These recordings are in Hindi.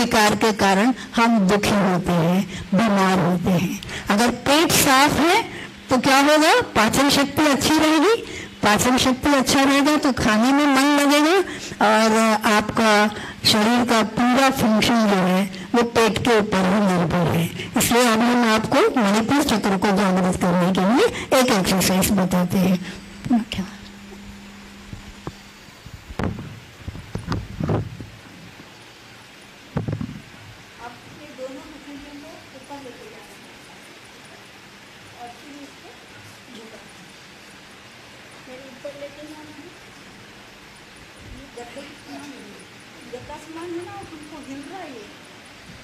विकार के कारण हम दुखी होते हैं, बीमार होते हैं। अगर पेट साफ है तो क्या होगा, पाचन शक्ति अच्छी रहेगी। पाचन शक्ति अच्छा रहेगा तो खाने में मन लगेगा और आपका शरीर का पूरा फंक्शन जो है वो पेट के ऊपर ही निर्भर है। इसलिए अब हम आपको मणिपुर चक्र को जागृत करने के लिए एक एक्सरसाइज बताते हैं। क्या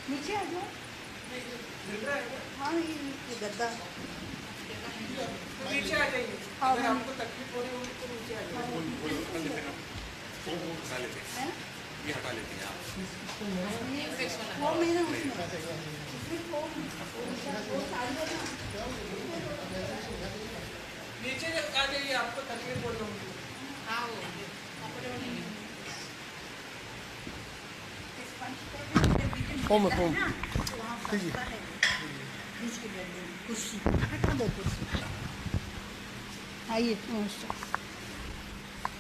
नीचे आ जाओ। हाँ ये गद्दा नीचे आ जाइए। अगर आपको तकलीफ हो रही होगी तो नीचे आ जाइए। ये हटा लेते हैं आप। वो मेरा नीचे आ जाइए, आपको तकलीफ हो रही होगी। ओम आइए।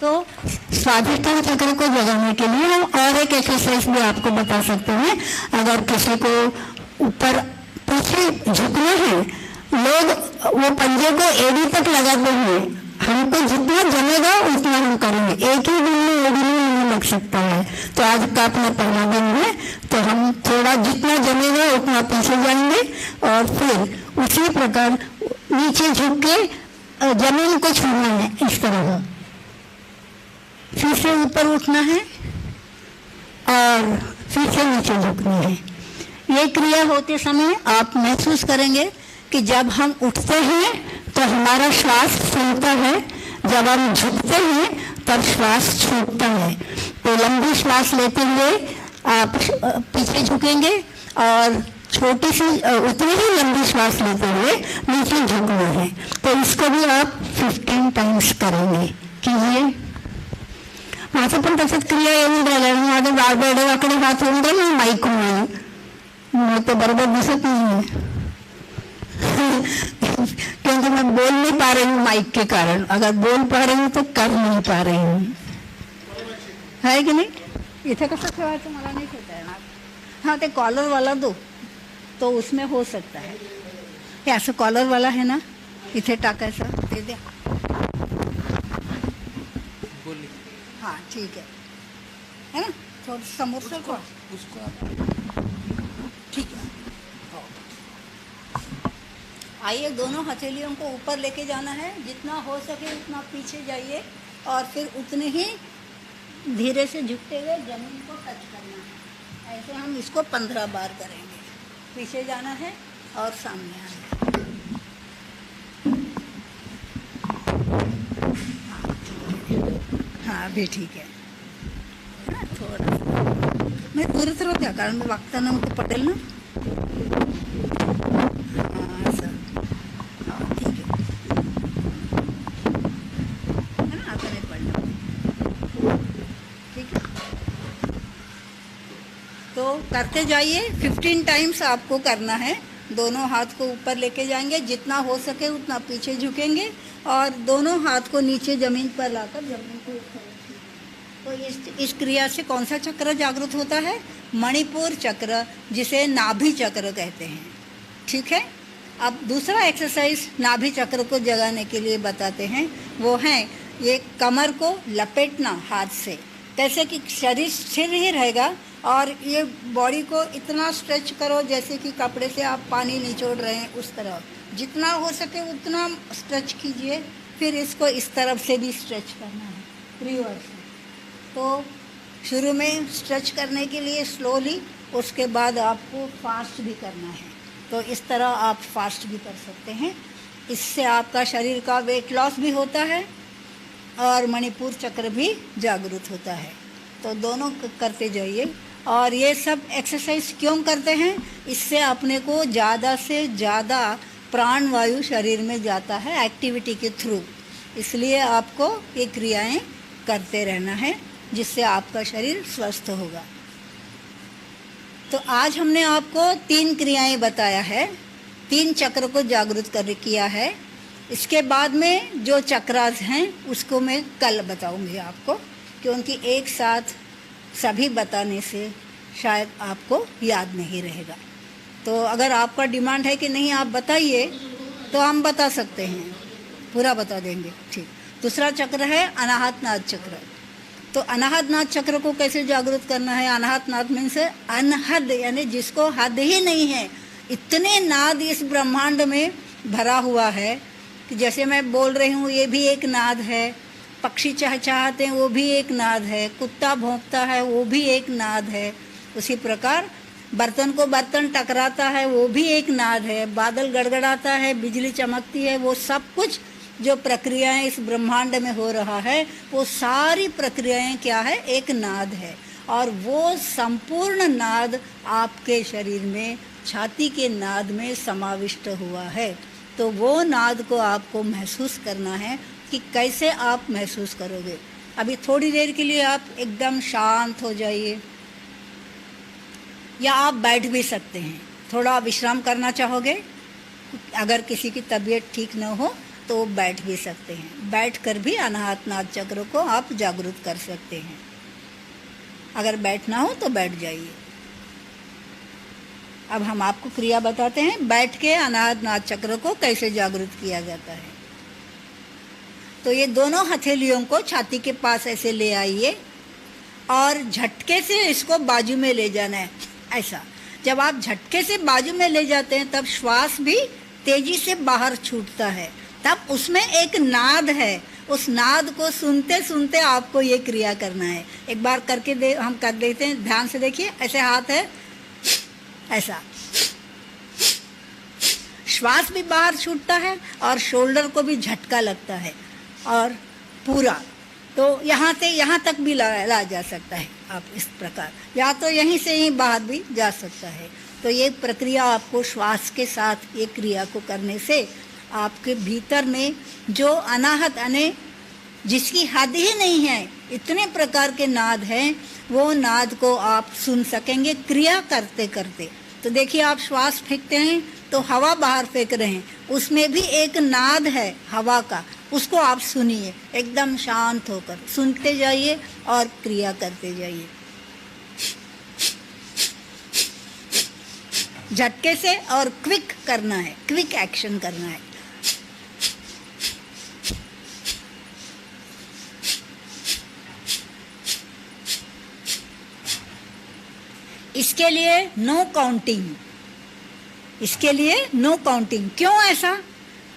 तो स्वाधिष्ठान चक्र को जगाने के लिए हम और एक एक्सरसाइज भी आपको बता सकते हैं। अगर किसी को ऊपर पीछे झुकना है, लोग वो पंजे को एड़ी तक लगाते हैं, हमको जितना जमेगा उतना हम करेंगे। एक ही दिन में एड़ी नहीं लग सकता है। तो आज का अपना पहला दिन है तो हम थोड़ा जितना जमेगा उतना पीछे जाएंगे और फिर उसी प्रकार नीचे झुक के जमीन को छूना है इस तरह। फिर से ऊपर उठना है और फिर से नीचे झुकना है। ये क्रिया होते समय आप महसूस करेंगे कि जब हम उठते हैं तो हमारा श्वास फूलता है, जब हम झुकते हैं तब श्वास छूटता है। तो लंबी श्वास लेते हुए आप पीछे झुकेंगे और छोटी सी उतनी ही लंबी श्वास लेते हुए नीचे झुकना है। तो इसको भी आप 15 टाइम्स करेंगे। कीजिए। माझं पण तसंच क्रिया येऊन राहिल्या, माझे वेडेवाकडे हात होऊन राहिले माईक म्हणून, मला तो बरोबर दिसत नहीं क्योंकि मैं बोल नहीं पा रही हूँ माइक के कारण। अगर बोल पा रही हूँ तो कर नहीं पा रही हूँ, है कि नहीं? इथे कसं ठेवायचं मला नहीं ठेवता येणार। हाँ ते कॉलर वाला दो तो उसमें हो सकता है। हे असं कॉलर वाला है ना, इथे टाकायचं ते द्या। हाँ ठीक है ना, थोड़ा समोर से उसको ठीक है। आइए, दोनों हथेलियों को ऊपर लेके जाना है, जितना हो सके उतना पीछे जाइए और फिर उतने ही धीरे से झुकते हुए जमीन को टच करना है। ऐसे हम इसको 15 बार करेंगे। पीछे जाना है और सामने आना है। हाँ अभी ठीक है ना, थोड़ा मैं पूरी तरह क्या कारण मैं वागताना मग पटेल ना। हाँ सर, हाँ ठीक है ना, आता नहीं पढ़ना। ठीक है, तो करते जाइए। 15 टाइम्स आपको करना है। दोनों हाथ को ऊपर लेके जाएंगे, जितना हो सके उतना पीछे झुकेंगे और दोनों हाथ को नीचे ज़मीन पर लाकर ज़मीन को ऊपर रखेंगे। तो इस क्रिया से कौन सा चक्र जागृत होता है? मणिपुर चक्र, जिसे नाभि चक्र कहते हैं। ठीक है, अब दूसरा एक्सरसाइज नाभि चक्र को जगाने के लिए बताते हैं। वो है ये कमर को लपेटना हाथ से, कैसे कि शरीर स्थिर ही रहेगा और ये बॉडी को इतना स्ट्रेच करो जैसे कि कपड़े से आप पानी निचोड़ रहे हैं, उस तरह जितना हो सके उतना स्ट्रेच कीजिए। फिर इसको इस तरफ से भी स्ट्रेच करना है, रिवर्स। तो शुरू में स्ट्रेच करने के लिए स्लोली, उसके बाद आपको फास्ट भी करना है। तो इस तरह आप फास्ट भी कर सकते हैं। इससे आपका शरीर का वेट लॉस भी होता है और मणिपुर चक्र भी जागृत होता है। तो दोनों करते जाइए। और ये सब एक्सरसाइज क्यों करते हैं? इससे अपने को ज़्यादा से ज़्यादा प्राण वायु शरीर में जाता है एक्टिविटी के थ्रू। इसलिए आपको ये क्रियाएं करते रहना है, जिससे आपका शरीर स्वस्थ होगा। तो आज हमने आपको 3 क्रियाएं बताया है, 3 चक्र को जागृत कर किया है। इसके बाद में जो चक्रास हैं उसको मैं कल बताऊंगी आपको, क्योंकि एक साथ सभी बताने से शायद आपको याद नहीं रहेगा। तो अगर आपका डिमांड है कि नहीं आप बताइए तो हम बता सकते हैं, पूरा बता देंगे। ठीक। दूसरा चक्र है अनाहत नाद चक्र। तो अनाहत नाद चक्र को कैसे जागृत करना है? अनाहत नाद मीन्स अनहद, यानी जिसको हद ही नहीं है। इतने नाद इस ब्रह्मांड में भरा हुआ है कि जैसे मैं बोल रही हूँ ये भी एक नाद है, पक्षी चहचहाते हैं वो भी एक नाद है, कुत्ता भौंकता है वो भी एक नाद है। उसी प्रकार बर्तन को बर्तन टकराता है वो भी एक नाद है, बादल गड़गड़ाता है, बिजली चमकती है, वो सब कुछ जो प्रक्रियाएं इस ब्रह्मांड में हो रहा है वो सारी प्रक्रियाएं क्या है? एक नाद है। और वो संपूर्ण नाद आपके शरीर में छाती के नाद में समाविष्ट हुआ है। तो वो नाद को आपको महसूस करना है कि कैसे आप महसूस करोगे। अभी थोड़ी देर के लिए आप एकदम शांत हो जाइए, या आप बैठ भी सकते हैं। थोड़ा विश्राम करना चाहोगे, अगर किसी की तबीयत ठीक न हो तो बैठ भी सकते हैं। बैठकर भी अनाहत नाद चक्र को आप जागृत कर सकते हैं। अगर बैठना हो तो बैठ जाइए। अब हम आपको क्रिया बताते हैं, बैठ के अनाहत नाद चक्र को कैसे जागृत किया जाता है। तो ये दोनों हथेलियों को छाती के पास ऐसे ले आइए और झटके से इसको बाजू में ले जाना है। ऐसा जब आप झटके से बाजू में ले जाते हैं तब श्वास भी तेजी से बाहर छूटता है, तब उसमें एक नाद है। उस नाद को सुनते सुनते आपको ये क्रिया करना है। एक बार करके हम कर देते हैं, ध्यान से देखिए। ऐसे हाथ है, ऐसा श्वास भी बाहर छूटता है और शोल्डर को भी झटका लगता है, और पूरा तो यहाँ से यहाँ तक भी ला जा सकता है आप इस प्रकार, या तो यहीं से ही बाहर भी जा सकता है। तो ये प्रक्रिया आपको श्वास के साथ ये क्रिया को करने से आपके भीतर में जो अनाहत यानी जिसकी हद ही नहीं है, इतने प्रकार के नाद हैं, वो नाद को आप सुन सकेंगे क्रिया करते करते। तो देखिए आप श्वास फेंकते हैं तो हवा बाहर फेंक रहे हैं, उसमें भी एक नाद है हवा का, उसको आप सुनिए। एकदम शांत होकर सुनते जाइए और क्रिया करते जाइए। झटके से और क्विक करना है, क्विक एक्शन करना है। इसके लिए नो काउंटिंग, इसके लिए नो काउंटिंग। क्यों ऐसा?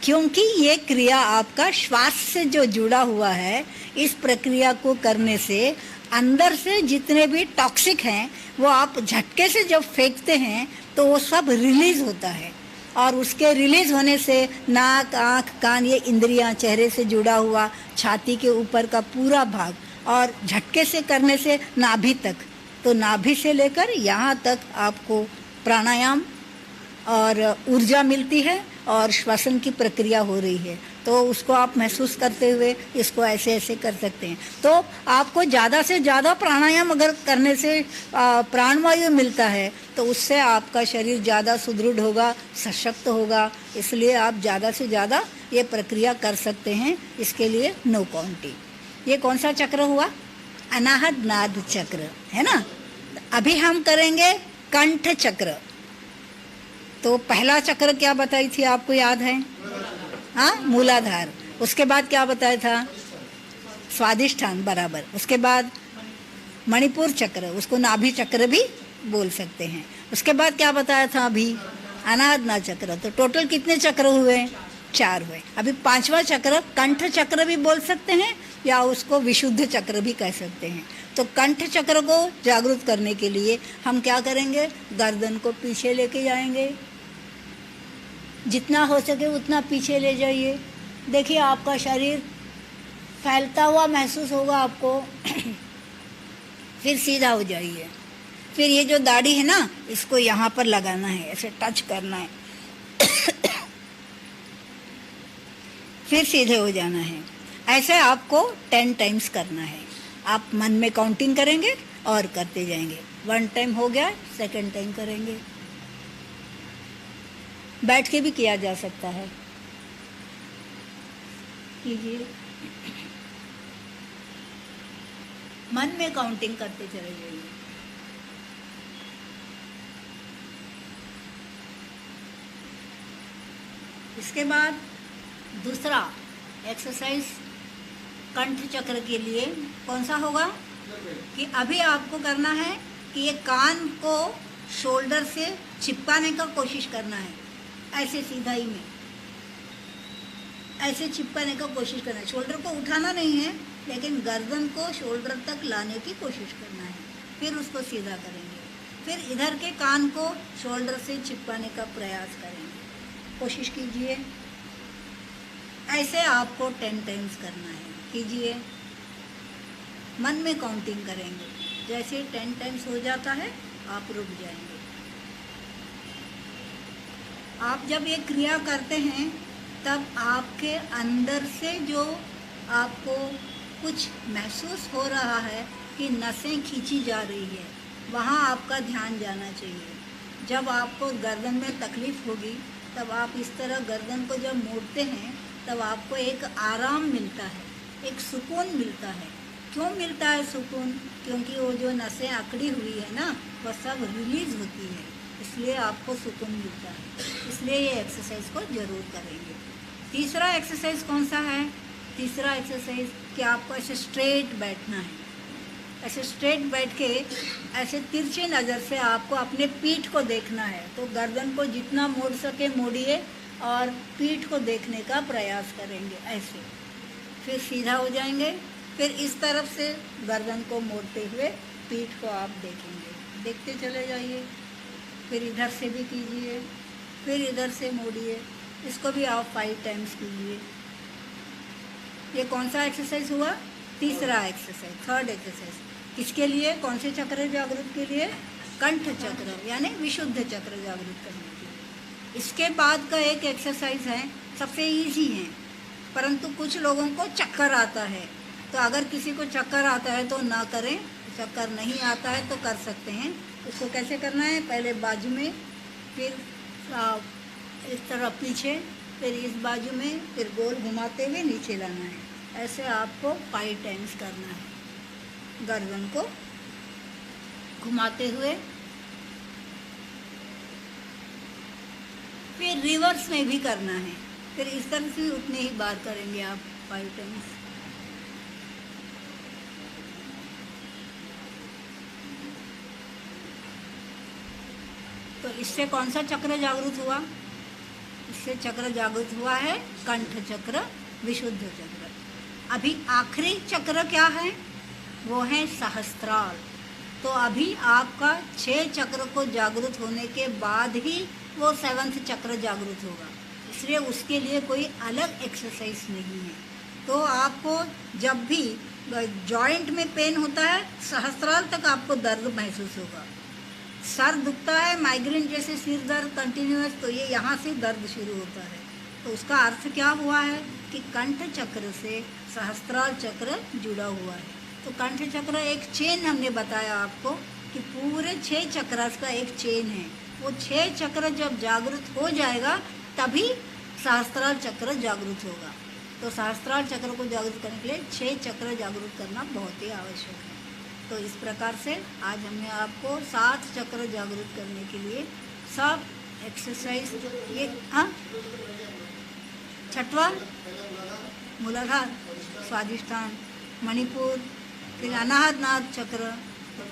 क्योंकि ये क्रिया आपका श्वास से जो जुड़ा हुआ है, इस प्रक्रिया को करने से अंदर से जितने भी टॉक्सिक हैं वो आप झटके से जब फेंकते हैं तो वो सब रिलीज होता है, और उसके रिलीज होने से नाक, आँख, कान, ये इंद्रियां, चेहरे से जुड़ा हुआ छाती के ऊपर का पूरा भाग, और झटके से करने से नाभि तक, तो नाभि से लेकर यहाँ तक आपको प्राणायाम और ऊर्जा मिलती है और श्वसन की प्रक्रिया हो रही है। तो उसको आप महसूस करते हुए इसको ऐसे ऐसे कर सकते हैं। तो आपको ज़्यादा से ज़्यादा प्राणायाम अगर करने से प्राणवायु मिलता है तो उससे आपका शरीर ज़्यादा सुदृढ़ होगा, सशक्त होगा। इसलिए आप ज़्यादा से ज़्यादा ये प्रक्रिया कर सकते हैं। इसके लिए नो काउंटिंग। ये कौन सा चक्र हुआ? अनाहत नाद चक्र, है ना। अभी हम करेंगे कंठ चक्र। तो पहला चक्र क्या बताई थी आपको याद है? हाँ, मूलाधार। उसके बाद क्या बताया था? स्वादिष्ठान, बराबर। उसके बाद मणिपुर चक्र, उसको नाभि चक्र भी बोल सकते हैं। उसके बाद क्या बताया था अभी? अनाहत नाद चक्र। तो टोटल कितने चक्र हुए? 4 हुए। अभी 5वां चक्र कंठ चक्र भी बोल सकते हैं, या उसको विशुद्ध चक्र भी कह सकते हैं। तो कंठ चक्र को जागृत करने के लिए हम क्या करेंगे? गर्दन को पीछे लेके जाएंगे, जितना हो सके उतना पीछे ले जाइए। देखिए आपका शरीर फैलता हुआ महसूस होगा आपको। फिर सीधा हो जाइए। फिर ये जो दाढ़ी है ना, इसको यहाँ पर लगाना है, ऐसे टच करना है। फिर सीधे हो जाना है। ऐसे आपको 10 टाइम्स करना है। आप मन में काउंटिंग करेंगे और करते जाएंगे। 1 टाइम हो गया, सेकंड टाइम करेंगे। बैठ के भी किया जा सकता है। कीजिए। मन में काउंटिंग करते चले जाइए। इसके बाद दूसरा एक्सरसाइज कंठ चक्र के लिए कौन सा होगा कि अभी आपको करना है कि ये कान को शोल्डर से चिपकाने का कोशिश करना है, ऐसे सीधा ही में ऐसे चिपकाने का कोशिश करना है। शोल्डर को उठाना नहीं है, लेकिन गर्दन को शोल्डर तक लाने की कोशिश करना है। फिर उसको सीधा करेंगे, फिर इधर के कान को शोल्डर से चिपकाने का प्रयास करेंगे। कोशिश कीजिए। ऐसे आपको 10 टाइम्स करना है। कीजिए। मन में काउंटिंग करेंगे। जैसे 10 टाइम्स हो जाता है आप रुक जाएंगे। आप जब ये क्रिया करते हैं तब आपके अंदर से जो आपको कुछ महसूस हो रहा है कि नसें खींची जा रही है, वहाँ आपका ध्यान जाना चाहिए। जब आपको गर्दन में तकलीफ़ होगी तब आप इस तरह गर्दन को जब मोड़ते हैं तब आपको एक आराम मिलता है, एक सुकून मिलता है। क्यों मिलता है सुकून? क्योंकि वो जो नसें अकड़ी हुई है ना, वह सब रिलीज़ होती है, इसलिए आपको सुकून मिलता है। इसलिए ये एक्सरसाइज को ज़रूर करेंगे। तीसरा एक्सरसाइज कौन सा है? तीसरा एक्सरसाइज कि आपको ऐसे स्ट्रेट बैठना है। ऐसे स्ट्रेट बैठ के ऐसे तिरछी नज़र से आपको अपने पीठ को देखना है। तो गर्दन को जितना मोड़ सके मोड़िए और पीठ को देखने का प्रयास करेंगे ऐसे। फिर सीधा हो जाएंगे। फिर इस तरफ से गर्दन को मोड़ते हुए पीठ को आप देखेंगे, देखते चले जाइए। फिर इधर से भी कीजिए, फिर इधर से मोड़िए। इसको भी आप 5 टाइम्स कीजिए। ये कौन सा एक्सरसाइज हुआ? तीसरा एक्सरसाइज, थर्ड एक्सरसाइज। किसके लिए? कौन से चक्र जागृत के लिए? कंठ चक्र यानी विशुद्ध चक्र जागृत करने के लिए। इसके बाद का एक एक्सरसाइज है, सबसे इजी है, परंतु कुछ लोगों को चक्कर आता है। तो अगर किसी को चक्कर आता है तो ना करें, चक्कर नहीं आता है तो कर सकते हैं। उसको कैसे करना है? पहले बाजू में, फिर इस तरह पीछे, फिर इस बाजू में, फिर गोल घुमाते हुए नीचे लाना है। ऐसे आपको 5 टाइम्स करना है। गर्दन को घुमाते हुए, फिर रिवर्स में भी करना है। फिर इस तरह से उतने ही बार करेंगे आप 5 टाइम्स। तो इससे कौन सा चक्र जागृत हुआ? इससे चक्र जागृत हुआ है कंठ चक्र, विशुद्ध चक्र। अभी आखिरी चक्र क्या है? वो है सहस्त्रार। तो अभी आपका 6 चक्र को जागृत होने के बाद ही वो 7वां चक्र जागृत होगा, इसलिए उसके लिए कोई अलग एक्सरसाइज नहीं है। तो आपको जब भी जॉइंट में पेन होता है, सहस्त्रार तक आपको दर्द महसूस होगा। सर दुखता है, माइग्रेन जैसे सिर दर्द कंटिन्यूअस, तो ये यहाँ से दर्द शुरू होता है। तो उसका अर्थ क्या हुआ है कि कंठ चक्र से सहस्त्रार चक्र जुड़ा हुआ है। तो कंठ चक्र एक चेन हमने बताया आपको कि पूरे 6 चक्रास का एक चेन है। वो 6 चक्र जब जागृत हो जाएगा तभी सहस्त्रार चक्र जागृत होगा। तो सहस्त्रार चक्र को जागृत करने के लिए 6 चक्र जागृत करना बहुत ही आवश्यक है। तो इस प्रकार से आज हमने आपको 7 चक्र जागृत करने के लिए सब एक्सरसाइज, ये छठवां मूलाधार, स्वादिष्ठान, मणिपुर, फिर अनाहत नाद चक्र,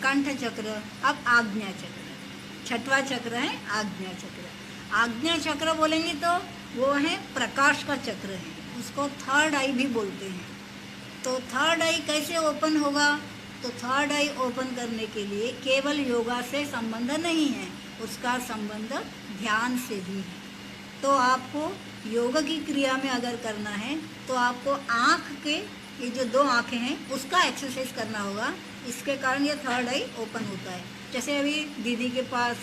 कंठ चक्र, अब आज्ञा चक्र। छठवां चक्र है आज्ञा चक्र। आज्ञा चक्र बोलेंगे तो वो है प्रकाश का चक्र है, उसको थर्ड आई भी बोलते हैं। तो थर्ड आई कैसे ओपन होगा? तो थर्ड आई ओपन करने के लिए केवल योगा से संबंध नहीं है, उसका संबंध ध्यान से भी है। तो आपको योग की क्रिया में अगर करना है तो आपको आँख के ये जो 2 आँखें हैं उसका एक्सरसाइज करना होगा। इसके कारण ये थर्ड आई ओपन होता है। जैसे अभी दीदी के पास,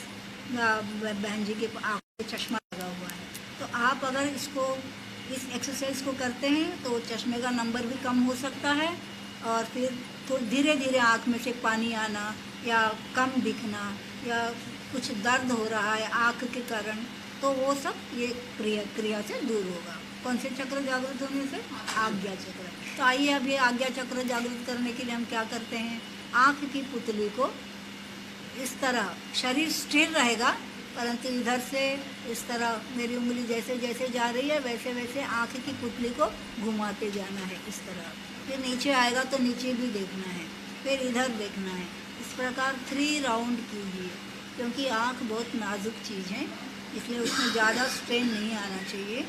बहन जी के आँख में चश्मा लगा हुआ है, तो आप अगर इस एक्सरसाइज को करते हैं तो चश्मे का नंबर भी कम हो सकता है और फिर तो धीरे धीरे आँख में से पानी आना या कम दिखना या कुछ दर्द हो रहा है आँख के कारण, तो वो सब ये क्रिया से दूर होगा। कौन से चक्र जागृत होने से? आज्ञा चक्र। तो आइए अब ये आज्ञा चक्र जागृत करने के लिए हम क्या करते हैं, आँख की पुतली को इस तरह, शरीर स्थिर रहेगा परंतु इधर से इस तरह मेरी उंगली जैसे जैसे जा रही है वैसे वैसे आँख की पुतली को घुमाते जाना है इस तरह। फिर नीचे आएगा तो नीचे भी देखना है, फिर इधर देखना है। इस प्रकार 3 राउंड कीजिए, क्योंकि आँख बहुत नाजुक चीज़ है इसलिए उसमें ज़्यादा स्ट्रेन नहीं आना चाहिए,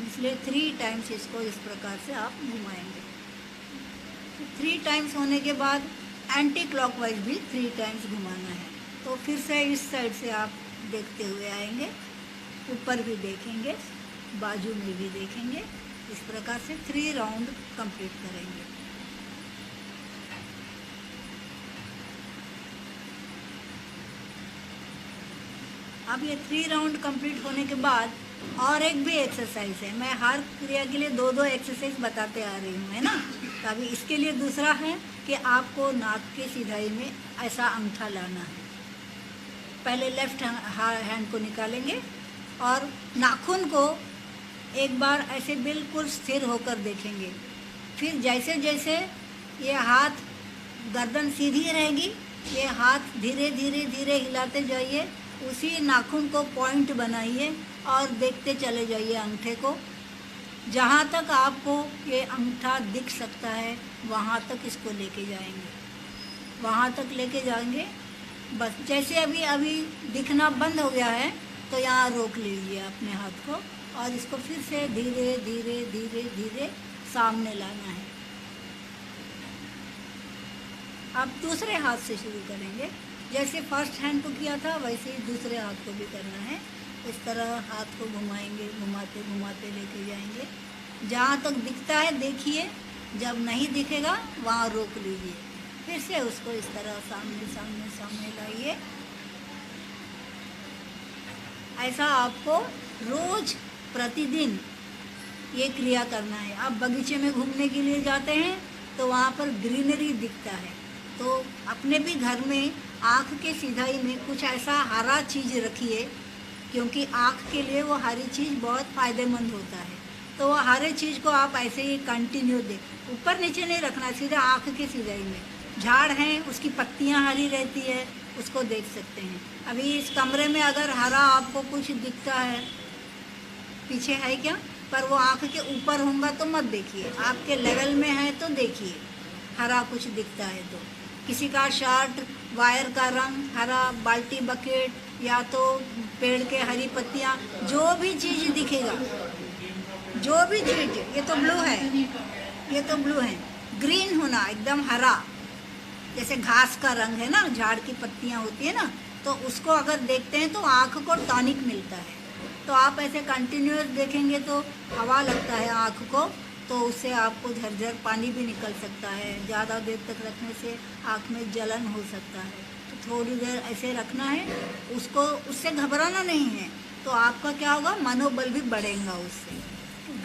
इसलिए 3 टाइम्स इसको इस प्रकार से आप घुमाएंगे। 3 टाइम्स होने के बाद एंटी क्लॉकवाइज भी 3 टाइम्स घुमाना है। तो फिर से इस साइड से आप देखते हुए आएंगे, ऊपर भी देखेंगे, बाजू में भी देखेंगे। इस प्रकार से 3 राउंड कंप्लीट करेंगे। अब ये 3 राउंड कंप्लीट होने के बाद और एक भी एक्सरसाइज है। मैं हर क्रिया के लिए 2-2 एक्सरसाइज बताते आ रही हूँ, है ना। तो अभी इसके लिए दूसरा है कि आपको नाक के सिधाई में ऐसा अंगूठा लाना है। पहले लेफ्ट हैंड को निकालेंगे और नाखून को एक बार ऐसे बिल्कुल स्थिर होकर देखेंगे। फिर जैसे जैसे ये हाथ, गर्दन सीधी रहेगी, ये हाथ धीरे धीरे धीरे हिलाते जाइए, उसी नाखून को पॉइंट बनाइए और देखते चले जाइए अंगूठे को। जहाँ तक आपको ये अंगूठा दिख सकता है वहाँ तक इसको लेके जाएंगे, वहाँ तक लेके जाएंगे। बस जैसे अभी दिखना बंद हो गया है तो यहाँ रोक लीजिए अपने हाथ को और इसको फिर से धीरे धीरे धीरे धीरे सामने लाना है। अब दूसरे हाथ से शुरू करेंगे। जैसे फर्स्ट हैंड को किया था वैसे ही दूसरे हाथ को भी करना है। इस तरह हाथ को घुमाएंगे, घुमाते घुमाते लेके जाएंगे। जहाँ तक दिखता है देखिए, जब नहीं दिखेगा वहाँ रोक लीजिए। फिर से उसको इस तरह सामने सामने सामने लाइए। ऐसा आपको रोज प्रतिदिन ये क्रिया करना है। आप बगीचे में घूमने के लिए जाते हैं तो वहाँ पर ग्रीनरी दिखता है, तो अपने भी घर में आँख के सिधाई में कुछ ऐसा हरा चीज़ रखिए, क्योंकि आँख के लिए वो हरी चीज़ बहुत फ़ायदेमंद होता है। तो वो हरे चीज़ को आप ऐसे ही कंटिन्यू दें, ऊपर नीचे नहीं रखना, सीधा आँख के सिधाई में। झाड़ हैं उसकी पत्तियाँ हरी रहती है, उसको देख सकते हैं। अभी इस कमरे में अगर हरा आपको कुछ दिखता है, पीछे है क्या, पर वो आँख के ऊपर होगा तो मत देखिए, आपके लेवल में है तो देखिए। हरा कुछ दिखता है तो किसी का शर्ट, वायर का रंग हरा, बाल्टी बकेट या तो पेड़ के हरी पत्तियाँ, जो भी चीज़ दिखेगा, जो भी चीज़, ये तो ब्लू है, ये तो ब्लू है, ग्रीन होना एकदम हरा, जैसे घास का रंग है ना, झाड़ की पत्तियाँ होती है ना, तो उसको अगर देखते हैं तो आँख को टॉनिक मिलता है। तो आप ऐसे कंटिन्यूअस देखेंगे तो हवा लगता है आँख को, तो उससे आपको झरझर पानी भी निकल सकता है। ज़्यादा देर तक रखने से आँख में जलन हो सकता है, तो थोड़ी देर ऐसे रखना है उसको, उससे घबराना नहीं है। तो आपका क्या होगा, मनोबल भी बढ़ेगा उससे।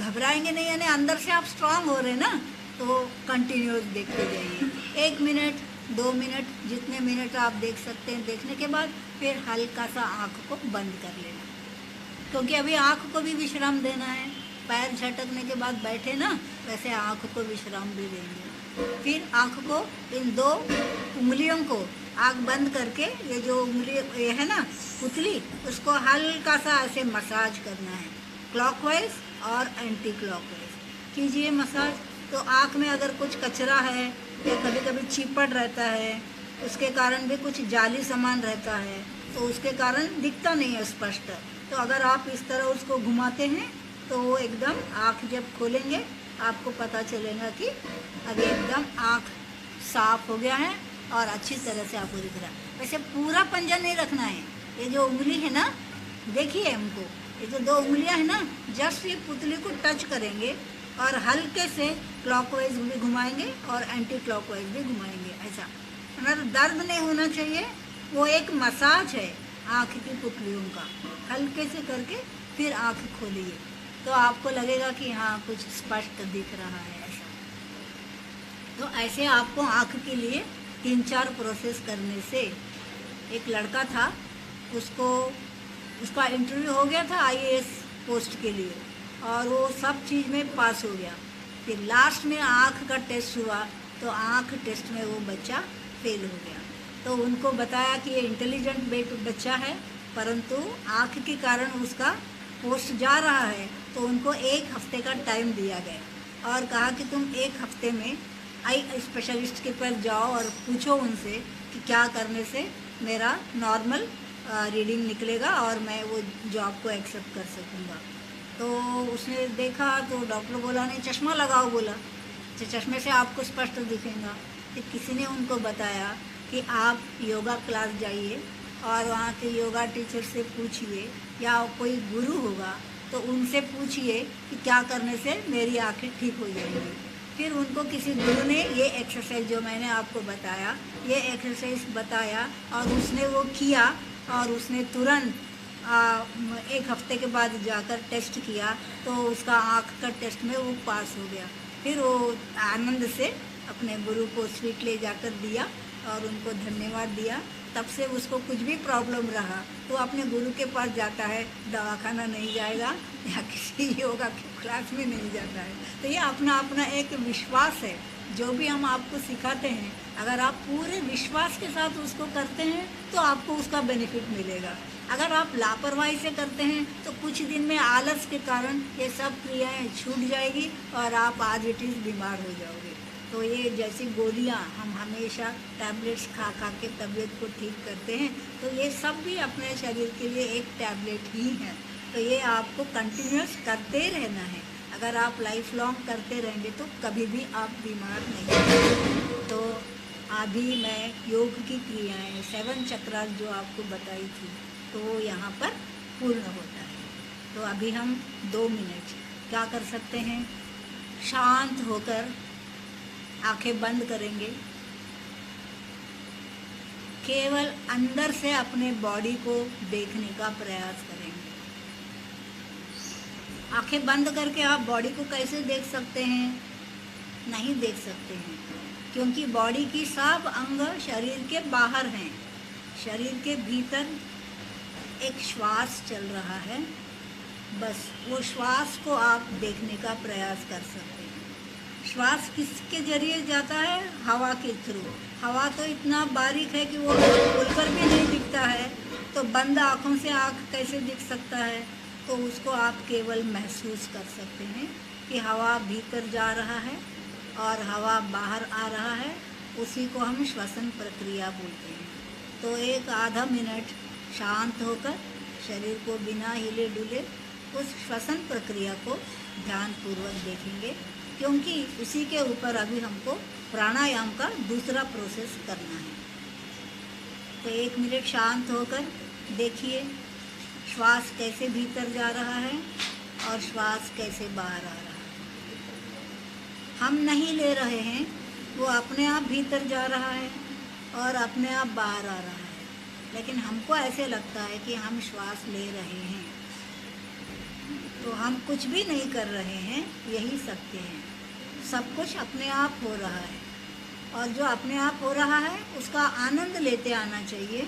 घबराएंगे नहीं, यानी अंदर से आप स्ट्रांग हो रहे हैं ना, तो कंटिन्यूअस देखते जाइए। 1 मिनट 2 मिनट, जितने मिनट आप देख सकते हैं। देखने के बाद फिर हल्का सा आँख को बंद कर लेना, क्योंकि अभी आँख को भी विश्राम देना है। पैर झटकने के बाद बैठे ना, वैसे आँख को विश्राम भी देंगे। फिर आँख को, इन 2 उंगलियों को आँख बंद करके, ये जो उंगली ये है ना पुतली, उसको हल्का सा ऐसे मसाज करना है, क्लॉकवाइज और एंटी क्लॉकवाइज कीजिए मसाज। तो आँख में अगर कुछ कचरा है या कभी कभी चीपड़ रहता है, उसके कारण भी कुछ जाली सामान रहता है, तो उसके कारण दिखता नहीं है स्पष्ट। तो अगर आप इस तरह उसको घुमाते हैं तो वो एकदम, आँख जब खोलेंगे आपको पता चलेगा कि अभी एकदम आँख साफ हो गया है और अच्छी तरह से आपको दिख रहा है। वैसे पूरा पंजा नहीं रखना है। ये जो उंगली है ना, देखिए हमको, ये जो 2 उंगलियां हैं ना, जस्ट ये पुतली को टच करेंगे और हल्के से क्लॉकवाइज भी घुमाएंगे और एंटी क्लॉकवाइज भी घुमाएंगे। ऐसा मतलब दर्द नहीं होना चाहिए, वो एक मसाज है आँख की पुतलियों का। हल्के से करके फिर आँख खोलिए तो आपको लगेगा कि हाँ कुछ स्पष्ट दिख रहा है। ऐसा तो ऐसे आपको आँख के लिए 3-4 प्रोसेस करने से एक लड़का था, उसका इंटरव्यू हो गया था आईएएस पोस्ट के लिए और वो सब चीज़ में पास हो गया। फिर लास्ट में आँख का टेस्ट हुआ तो आँख टेस्ट में वो बच्चा फेल हो गया। तो उनको बताया कि ये इंटेलिजेंट बच्चा है, परंतु आँख के कारण उसका पोस्ट जा रहा है। तो उनको 1 हफ्ते का टाइम दिया गया और कहा कि तुम 1 हफ्ते में आई स्पेशलिस्ट के पास जाओ और पूछो उनसे कि क्या करने से मेरा नॉर्मल रीडिंग निकलेगा और मैं वो जॉब को एक्सेप्ट कर सकूँगा। तो उसने देखा तो डॉक्टर बोला नहीं, चश्मा लगाओ बोला, तो चश्मे से आपको स्पष्ट दिखेगा। फिर किसी ने उनको बताया कि आप योगा क्लास जाइए और वहाँ के योगा टीचर से पूछिए या कोई गुरु होगा तो उनसे पूछिए कि क्या करने से मेरी आँखें ठीक हो जाएंगी। फिर उनको किसी गुरु ने ये एक्सरसाइज जो मैंने आपको बताया, ये एक्सरसाइज बताया और उसने वो किया और उसने तुरंत 1 हफ्ते के बाद जाकर टेस्ट किया तो उसका आँख का टेस्ट में वो पास हो गया। फिर वो आनंद से अपने गुरु को स्वीट ले जाकर दिया और उनको धन्यवाद दिया। तब से उसको कुछ भी प्रॉब्लम रहा तो अपने गुरु के पास जाता है, दवाखाना नहीं जाएगा या किसी योगा की क्लास में नहीं जाता है। तो ये अपना अपना एक विश्वास है। जो भी हम आपको सिखाते हैं, अगर आप पूरे विश्वास के साथ उसको करते हैं तो आपको उसका बेनिफिट मिलेगा। अगर आप लापरवाही से करते हैं तो कुछ दिन में आलस के कारण ये सब क्रियाएं छूट जाएगी और आप आज इट इज़ बीमार हो जाओगे। तो ये जैसी गोलियां हम हमेशा टैबलेट्स खा खा के तबीयत को ठीक करते हैं, तो ये सब भी अपने शरीर के लिए एक टैबलेट ही है। तो ये आपको कंटिन्यूस करते रहना है। अगर आप लाइफ लॉन्ग करते रहेंगे तो कभी भी आप बीमार नहीं होंगे। तो अभी मैं योग की क्रियाएं 7 चक्रास जो आपको बताई थी तो वो यहाँ पर पूर्ण होता है। तो अभी हम 2 मिनट क्या कर सकते हैं, शांत होकर आंखें बंद करेंगे, केवल अंदर से अपने बॉडी को देखने का प्रयास करेंगे। आंखें बंद करके आप बॉडी को कैसे देख सकते हैं? नहीं देख सकते हैं, क्योंकि बॉडी की सब अंग शरीर के बाहर हैं। शरीर के भीतर एक श्वास चल रहा है, बस वो श्वास को आप देखने का प्रयास कर सकते हैं। श्वास किसके जरिए जाता है? हवा के थ्रू। हवा तो इतना बारीक है कि वो खोलकर भी नहीं दिखता है, तो बंद आँखों से आँख कैसे दिख सकता है? तो उसको आप केवल महसूस कर सकते हैं कि हवा भीतर जा रहा है और हवा बाहर आ रहा है। उसी को हम श्वसन प्रक्रिया बोलते हैं। तो एक आधा मिनट शांत होकर शरीर को बिना हिले डुले उस श्वसन प्रक्रिया को ध्यानपूर्वक देखेंगे, क्योंकि उसी के ऊपर अभी हमको प्राणायाम का दूसरा प्रोसेस करना है। तो 1 मिनट शांत होकर देखिए श्वास कैसे भीतर जा रहा है और श्वास कैसे बाहर आ रहा है। हम नहीं ले रहे हैं, वो अपने आप भीतर जा रहा है और अपने आप बाहर आ रहा है, लेकिन हमको ऐसे लगता है कि हम श्वास ले रहे हैं। तो हम कुछ भी नहीं कर रहे हैं, यही सत्य है। सब कुछ अपने आप हो रहा है और जो अपने आप हो रहा है उसका आनंद लेते आना चाहिए।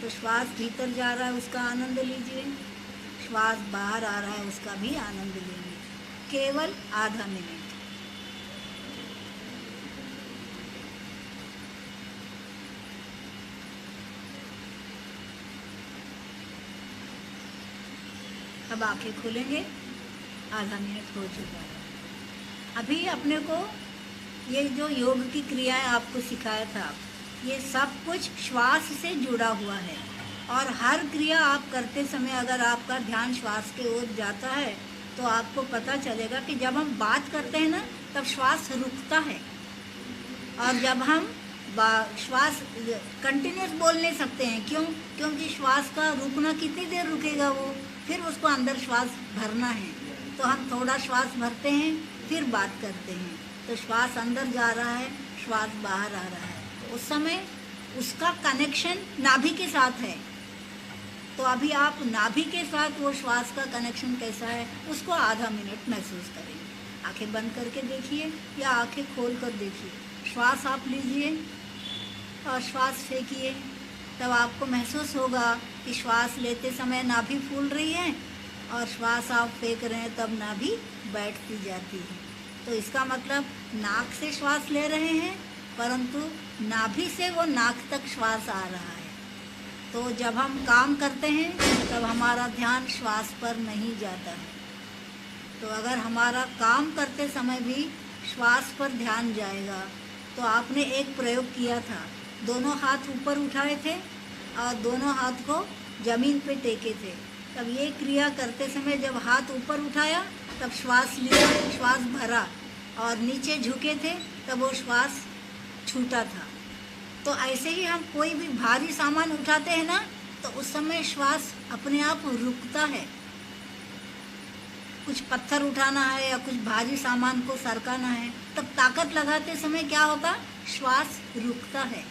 तो श्वास भीतर जा रहा है उसका आनंद लीजिए, श्वास बाहर आ रहा है उसका भी आनंद लीजिए। केवल आधा मिनट। अब आंखें खोलेंगे, आधा मिनट हो चुका है। अभी अपने को ये जो योग की क्रियाएं आपको सिखाया था, ये सब कुछ श्वास से जुड़ा हुआ है और हर क्रिया आप करते समय अगर आपका ध्यान श्वास के ओर जाता है तो आपको पता चलेगा कि जब हम बात करते हैं ना तब श्वास रुकता है, और जब हम श्वास कंटिन्यूस बोल नहीं सकते हैं। क्यों? क्योंकि श्वास का रुकना कितनी देर रुकेगा, वो फिर उसको अंदर श्वास भरना है। तो हम थोड़ा श्वास भरते हैं फिर बात करते हैं। तो श्वास अंदर जा रहा है, श्वास बाहर आ रहा है, उस समय उसका कनेक्शन नाभि के साथ है। तो अभी आप नाभि के साथ वो श्वास का कनेक्शन कैसा है उसको आधा मिनट महसूस करेंगे। आंखें बंद करके देखिए या आंखें खोल कर देखिए। श्वास आप लीजिए, और श्वास फेंकिए। तब आपको महसूस होगा कि श्वास लेते समय नाभि फूल रही है और श्वास आप फेंक रहे हैं तब नाभि बैठती जाती है। तो इसका मतलब नाक से श्वास ले रहे हैं परंतु नाभि से वो नाक तक श्वास आ रहा है। तो जब हम काम करते हैं तब हमारा ध्यान श्वास पर नहीं जाता है। तो अगर हमारा काम करते समय भी श्वास पर ध्यान जाएगा। तो आपने एक प्रयोग किया था, दोनों हाथ ऊपर उठाए थे और दोनों हाथ को ज़मीन पे टेके थे। तब ये क्रिया करते समय जब हाथ ऊपर उठाया तब श्वास लिया, श्वास भरा, और नीचे झुके थे तब वो श्वास छूटा था। तो ऐसे ही हम कोई भी भारी सामान उठाते हैं ना तो उस समय श्वास अपने आप रुकता है। कुछ पत्थर उठाना है या कुछ भारी सामान को सरकाना है तब ताकत लगाते समय क्या होता, श्वास रुकता है।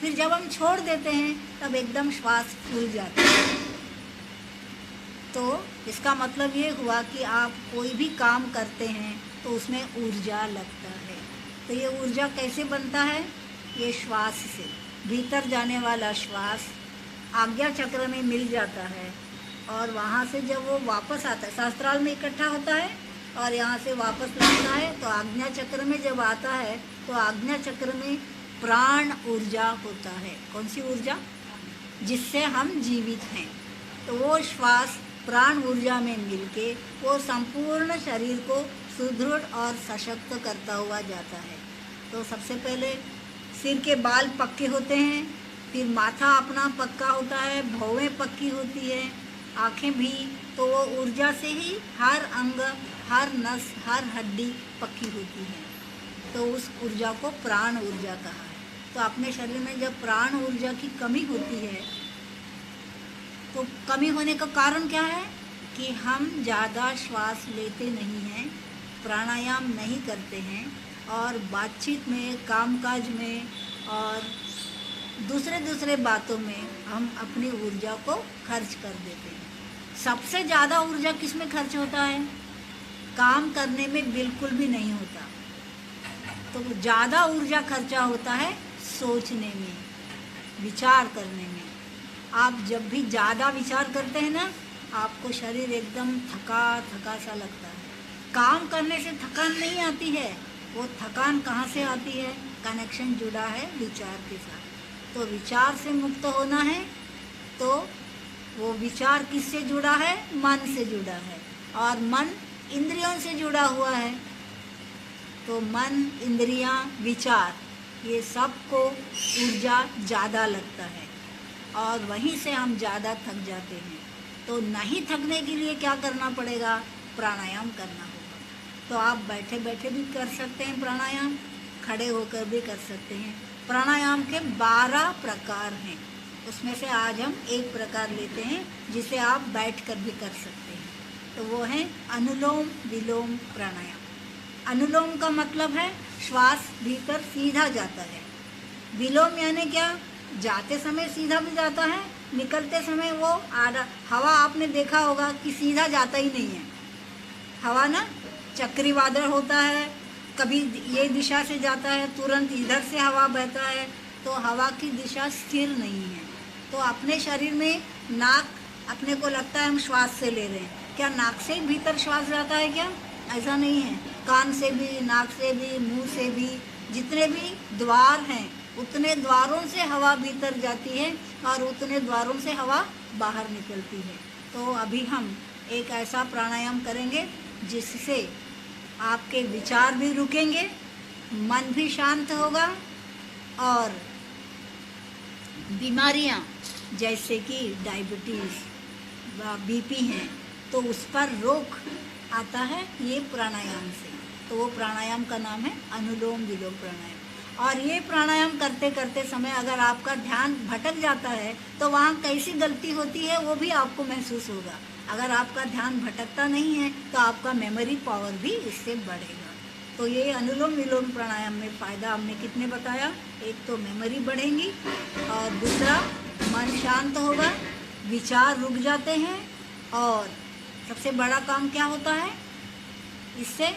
फिर जब हम छोड़ देते हैं तब एकदम श्वास फूल जाता है। तो इसका मतलब ये हुआ कि आप कोई भी काम करते हैं तो उसमें ऊर्जा लगता है। तो ये ऊर्जा कैसे बनता है, ये श्वास से, भीतर जाने वाला श्वास आज्ञा चक्र में मिल जाता है और वहाँ से जब वो वापस आता है, शास्त्राल में इकट्ठा होता है और यहाँ से वापस लगता है। तो आज्ञा चक्र में जब आता है तो आज्ञा चक्र में प्राण ऊर्जा होता है। कौन सी ऊर्जा, जिससे हम जीवित हैं। तो वो श्वास प्राण ऊर्जा में मिलके वो संपूर्ण शरीर को सुदृढ़ और सशक्त करता हुआ जाता है। तो सबसे पहले सिर के बाल पक्के होते हैं, फिर माथा अपना पक्का होता है, भौवें पक्की होती है, आँखें भी। तो वो ऊर्जा से ही हर अंग, हर नस, हर हड्डी पक्की होती है। तो उस ऊर्जा को प्राण ऊर्जा कहा है। तो अपने शरीर में जब प्राण ऊर्जा की कमी होती है तो कमी होने का कारण क्या है कि हम ज़्यादा श्वास लेते नहीं हैं, प्राणायाम नहीं करते हैं और बातचीत में, कामकाज में और दूसरे बातों में हम अपनी ऊर्जा को खर्च कर देते हैं। सबसे ज़्यादा ऊर्जा किस में खर्च होता है, काम करने में बिल्कुल भी नहीं होता। तो ज़्यादा ऊर्जा खर्चा होता है सोचने में, विचार करने में। आप जब भी ज़्यादा विचार करते हैं ना आपको शरीर एकदम थका थका सा लगता है। काम करने से थकान नहीं आती है, वो थकान कहाँ से आती है, कनेक्शन जुड़ा है विचार के साथ। तो विचार से मुक्त होना है तो वो विचार किससे जुड़ा है, मन से जुड़ा है और मन इंद्रियों से जुड़ा हुआ है। तो मन, इंद्रियां, विचार, ये सब को ऊर्जा ज़्यादा लगता है और वहीं से हम ज़्यादा थक जाते हैं। तो नहीं थकने के लिए क्या करना पड़ेगा, प्राणायाम करना होगा। तो आप बैठे बैठे भी कर सकते हैं प्राणायाम, खड़े होकर भी कर सकते हैं। प्राणायाम के 12 प्रकार हैं, उसमें से आज हम एक प्रकार लेते हैं जिसे आप बैठकर भी कर सकते हैं। तो वो है अनुलोम विलोम प्राणायाम। अनुलोम का मतलब है श्वास भीतर सीधा जाता है। विलोम यानी क्या, जाते समय सीधा भी जाता है, निकलते समय वो आधा। हवा आपने देखा होगा कि सीधा जाता ही नहीं है। हवा ना चक्रवादल होता है, कभी ये दिशा से जाता है, तुरंत इधर से हवा बहता है। तो हवा की दिशा स्थिर नहीं है। तो अपने शरीर में नाक, अपने को लगता है हम श्वास से ले रहे हैं, क्या नाक से ही भीतर श्वास जाता है क्या, ऐसा नहीं है। कान से भी, नाक से भी, मुंह से भी, जितने भी द्वार हैं उतने द्वारों से हवा भीतर जाती है और उतने द्वारों से हवा बाहर निकलती है। तो अभी हम एक ऐसा प्राणायाम करेंगे जिससे आपके विचार भी रुकेंगे, मन भी शांत होगा और बीमारियां जैसे कि डायबिटीज़ व बीपी हैं तो उस पर रोक आता है ये प्राणायाम से। तो वो प्राणायाम का नाम है अनुलोम विलोम प्राणायाम। और ये प्राणायाम करते करते समय अगर आपका ध्यान भटक जाता है तो वहाँ कैसी गलती होती है वो भी आपको महसूस होगा। अगर आपका ध्यान भटकता नहीं है तो आपका मेमोरी पावर भी इससे बढ़ेगा। तो ये अनुलोम विलोम प्राणायाम में फ़ायदा हमने कितने बताया, एक तो मेमोरी बढ़ेगी और दूसरा मन शांत होगा, विचार रुक जाते हैं और सबसे बड़ा काम क्या होता है, इससे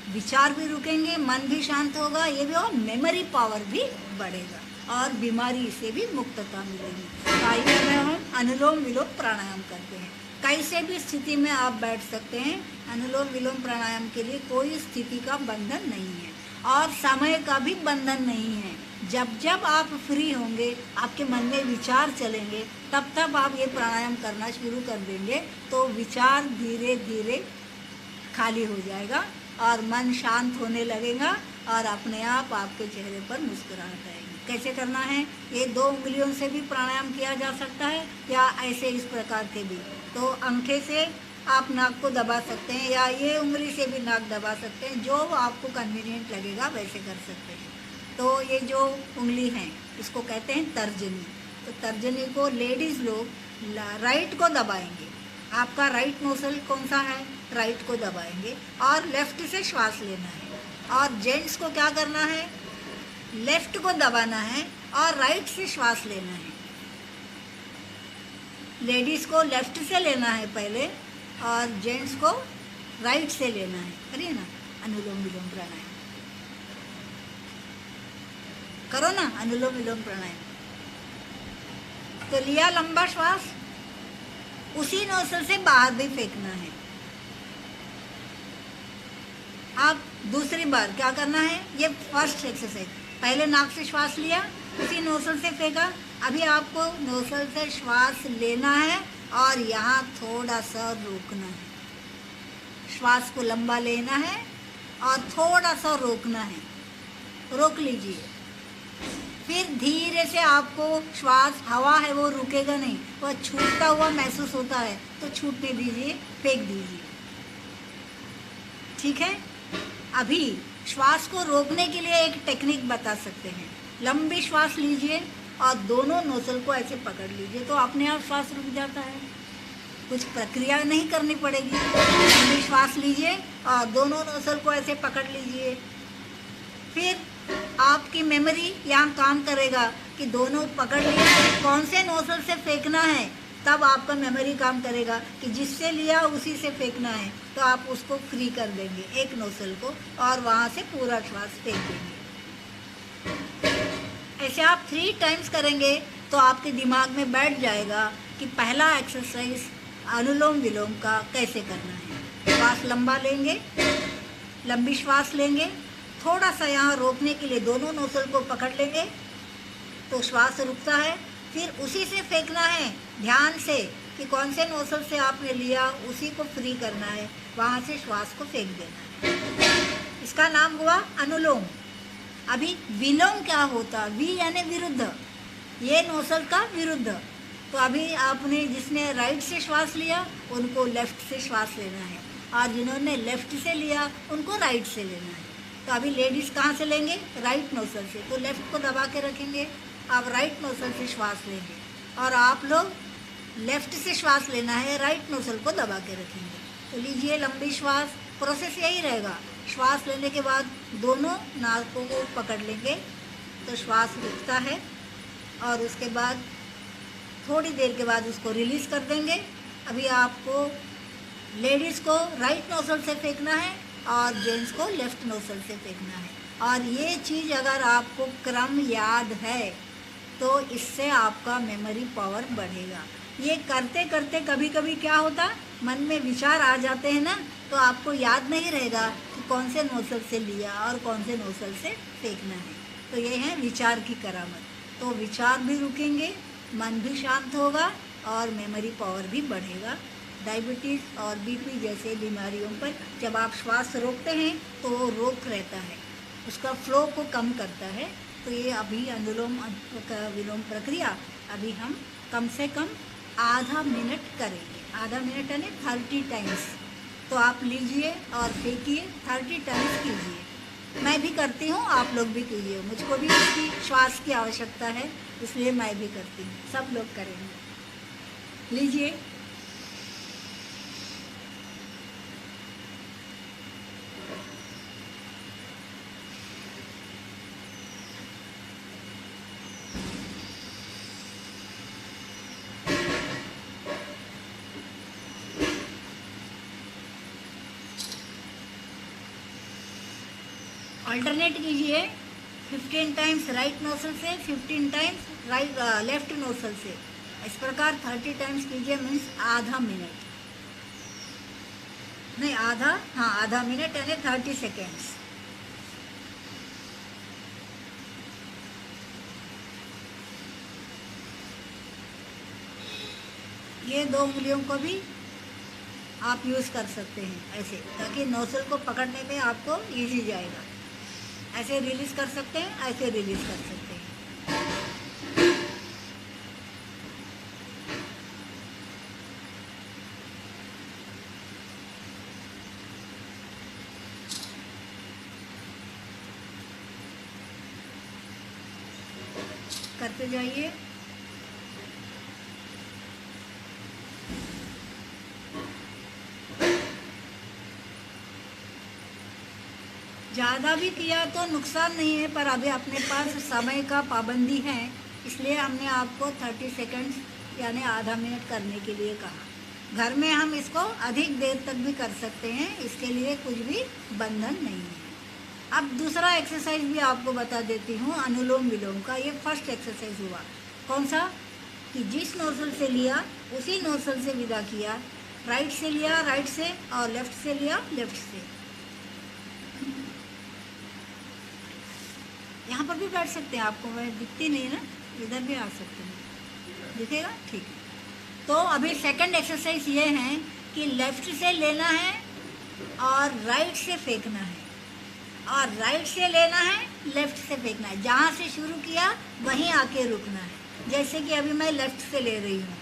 विचार भी रुकेंगे, मन भी शांत होगा, ये भी, और मेमोरी पावर भी बढ़ेगा। और बीमारी से भी मुक्तता मिलेगी। तो आइए अब हम अनुलोम विलोम प्राणायाम करते हैं। कैसे भी स्थिति में आप बैठ सकते हैं। अनुलोम विलोम प्राणायाम के लिए कोई स्थिति का बंधन नहीं है और समय का भी बंधन नहीं है। जब जब आप फ्री होंगे, आपके मन में विचार चलेंगे, तब तब आप ये प्राणायाम करना शुरू कर देंगे तो विचार धीरे धीरे खाली हो जाएगा और मन शांत होने लगेगा और अपने आप आपके चेहरे पर मुस्कुराहट आएगी। कैसे करना है? ये 2 उंगलियों से भी प्राणायाम किया जा सकता है या ऐसे इस प्रकार के भी। तो अंगूठे से आप नाक को दबा सकते हैं या ये उंगली से भी नाक दबा सकते हैं, जो आपको कन्वीनियंट लगेगा वैसे कर सकते हैं। तो ये जो उंगली है इसको कहते हैं तर्जनी। तो तर्जनी को लेडीज़ लोग राइट को दबाएंगे। आपका राइट नोजल कौन सा है? राइट को दबाएंगे और लेफ्ट से श्वास लेना है। और जेंट्स को क्या करना है? लेफ्ट को दबाना है और राइट से श्वास लेना है। लेडीज़ को लेफ्ट से लेना है पहले और जेंट्स को राइट से लेना है। करिए ना अनुलोम विलोम प्राणायाम, करो ना अनुलोम विलोम प्राणायाम। तो लिया लंबा श्वास, उसी नोजल से बाहर भी फेंकना है। आप दूसरी बार क्या करना है? ये फर्स्ट एक्सरसाइज, पहले नाक से श्वास लिया, उसी नोजल से फेंका। अभी आपको नोजल से श्वास लेना है और यहाँ थोड़ा सा रोकना है। श्वास को लंबा लेना है और थोड़ा सा रोकना है। रोक लीजिए। फिर धीरे से आपको श्वास, हवा है वो रुकेगा नहीं, वह छूटता हुआ महसूस होता है तो छूटने दीजिए, फेंक दीजिए। ठीक है? अभी श्वास को रोकने के लिए एक टेक्निक बता सकते हैं। लंबी श्वास लीजिए और दोनों नोजल को ऐसे पकड़ लीजिए तो अपने आप श्वास रुक जाता है, कुछ प्रक्रिया नहीं करनी पड़ेगी। लंबी श्वास लीजिए और दोनों नोजल को ऐसे पकड़ लीजिए। फिर आपकी मेमोरी यहाँ काम करेगा कि दोनों पकड़ लिए, कौन से नोजल से फेंकना है, तब आपका मेमोरी काम करेगा कि जिससे लिया उसी से फेंकना है। तो आप उसको फ्री कर देंगे एक नोजल को और वहाँ से पूरा श्वास फेंक देंगे। ऐसे आप 3 टाइम्स करेंगे तो आपके दिमाग में बैठ जाएगा कि पहला एक्सरसाइज अनुलोम विलोम का कैसे करना है। श्वास लंबा लेंगे, लंबी श्वास लेंगे, थोड़ा सा यहाँ रोकने के लिए दोनों नोजल को पकड़ लेंगे तो श्वास रुकता है। फिर उसी से फेंकना है, ध्यान से कि कौन से नोजल से आपने लिया उसी को फ्री करना है, वहाँ से श्वास को फेंक देना है। इसका नाम हुआ अनुलोम। अभी विलोम क्या होता? वी यानी विरुद्ध, ये नोजल का विरुद्ध। तो अभी आपने जिसने राइट से श्वास लिया उनको लेफ्ट से श्वास लेना है और जिन्होंने लेफ्ट से लिया उनको राइट से लेना है। तो अभी लेडीज़ कहाँ से लेंगे? राइट नोजल से। तो लेफ्ट को दबा के रखेंगे, आप राइट नोजल से श्वास लेंगे और आप लोग लेफ्ट से श्वास लेना है, राइट नोजल को दबा के रखेंगे। तो लीजिए लंबी श्वास। प्रोसेस यही रहेगा। श्वास लेने के बाद दोनों नाकों को पकड़ लेंगे तो श्वास रुकता है और उसके बाद थोड़ी देर के बाद उसको रिलीज़ कर देंगे। अभी आपको लेडीज़ को राइट नोजल से फेंकना है और जेंट्स को लेफ्ट नोजल से फेंकना है। और ये चीज़ अगर आपको क्रम याद है तो इससे आपका मेमोरी पावर बढ़ेगा। ये करते करते कभी कभी क्या होता, मन में विचार आ जाते हैं ना, तो आपको याद नहीं रहेगा कि कौन से नोजल से लिया और कौन से नोजल से फेंकना है। तो ये है विचार की करामत। तो विचार भी रुकेंगे, मन भी शांत होगा और मेमोरी पावर भी बढ़ेगा। डायबिटीज़ और बीपी जैसे बीमारियों पर जब आप श्वास रोकते हैं तो वो रोक रहता है, उसका फ्लो को कम करता है। तो ये अभी अनुलोम विलोम प्रक्रिया अभी हम कम से कम आधा मिनट करेंगे। आधा मिनट यानी 30 टाइम्स। तो आप लीजिए और फेंकिए, 30 टाइम्स कीजिए। मैं भी करती हूँ, आप लोग भी कीजिए। मुझको भी इसकी श्वास की आवश्यकता है, इसलिए मैं भी करती हूँ। सब लोग करेंगे। लीजिए। अल्टरनेट कीजिए, 15 टाइम्स राइट नोजल से, 15 टाइम्स लेफ्ट नोजल से। इस प्रकार 30 टाइम्स कीजिए, मीन्स आधा मिनट, नहीं आधा मिनट यानी 30 सेकेंड्स। ये 2 उंगलियों को भी आप यूज़ कर सकते हैं ऐसे, ताकि नोजल को पकड़ने में आपको इजी जाएगा। ऐसे रिलीज कर सकते हैं, ऐसे रिलीज कर सकते हैं। करते जाइए। ज़्यादा भी किया तो नुकसान नहीं है, पर अभी अपने पास समय का पाबंदी है, इसलिए हमने आपको 30 सेकंड्स यानी आधा मिनट करने के लिए कहा। घर में हम इसको अधिक देर तक भी कर सकते हैं, इसके लिए कुछ भी बंधन नहीं है। अब दूसरा एक्सरसाइज भी आपको बता देती हूँ, अनुलोम विलोम का। ये फर्स्ट एक्सरसाइज हुआ। कौन सा? कि जिस नोजल से लिया उसी नोजल से विदा किया। राइट से लिया राइट से, और लेफ्ट से लिया लेफ्ट से। यहाँ पर भी बैठ सकते हैं, आपको वह दिखती नहीं ना, इधर भी आ सकते हैं, दिखेगा? ठीक है। तो अभी सेकंड एक्सरसाइज ये है कि लेफ्ट से लेना है और राइट से फेंकना है, और राइट से लेना है, लेफ्ट से फेंकना है। जहाँ से शुरू किया वहीं आके रुकना है। जैसे कि अभी मैं लेफ्ट से ले रही हूँ,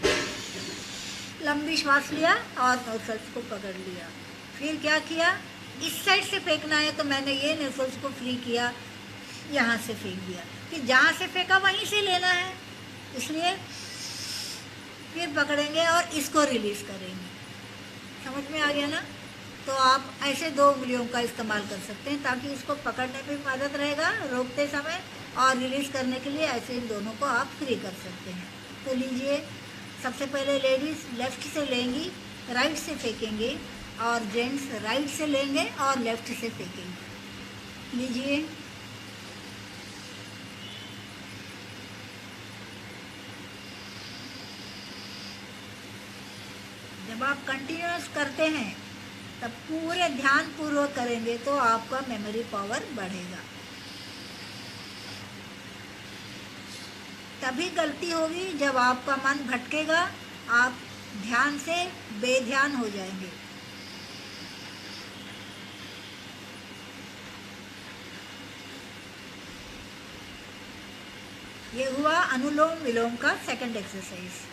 लंबी श्वास लिया और नोजल्स को पकड़ लिया। फिर क्या किया? इस साइड से फेंकना है, तो मैंने ये नोजल्स को फ्री किया, यहाँ से फेंक दिया। कि जहाँ से फेंका वहीं से लेना है, इसलिए फिर पकड़ेंगे और इसको रिलीज़ करेंगे। समझ में आ गया ना? तो आप ऐसे 2 उंगलियों का इस्तेमाल कर सकते हैं, ताकि इसको पकड़ने में मदद रहेगा रोकते समय, और रिलीज़ करने के लिए ऐसे इन दोनों को आप फ्री कर सकते हैं। तो लीजिए, सबसे पहले लेडीज़ लेफ़्ट से लेंगी, राइट से फेंकेंगे, और जेंट्स राइट से लेंगे और लेफ़्ट से फेंकेंगे। लीजिए। जब आप कंटिन्यूअस करते हैं तब पूरे ध्यान पूर्वक करेंगे तो आपका मेमोरी पावर बढ़ेगा। तभी गलती होगी जब आपका मन भटकेगा, आप ध्यान से बेध्यान हो जाएंगे। ये हुआ अनुलोम विलोम का सेकंड एक्सरसाइज।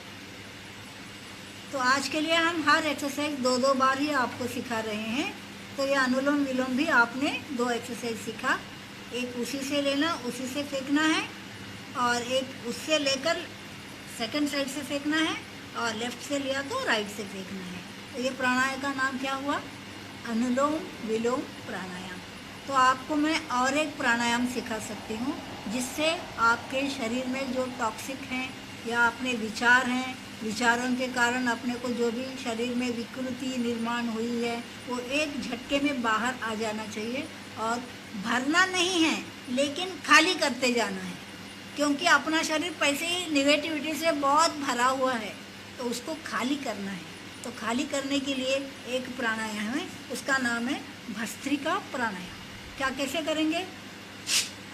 तो आज के लिए हम हर एक्सरसाइज 2-2 बार ही आपको सिखा रहे हैं। तो ये अनुलोम विलोम भी आपने 2 एक्सरसाइज सीखा। एक उसी से लेना, उसी से फेंकना है, और एक उससे लेकर सेकंड साइड से फेंकना है, और लेफ्ट से लिया तो राइट से फेंकना है। तो ये प्राणायाम का नाम क्या हुआ? अनुलोम विलोम प्राणायाम। तो आपको मैं और एक प्राणायाम सिखा सकती हूँ, जिससे आपके शरीर में जो टॉक्सिक हैं या अपने विचार हैं, विचारों के कारण अपने को जो भी शरीर में विकृति निर्माण हुई है, वो एक झटके में बाहर आ जाना चाहिए। और भरना नहीं है, लेकिन खाली करते जाना है, क्योंकि अपना शरीर पैसे ही निगेटिविटी से बहुत भरा हुआ है, तो उसको खाली करना है। तो खाली करने के लिए एक प्राणायाम है, उसका नाम है भस्त्रिका प्राणायाम। क्या कैसे करेंगे?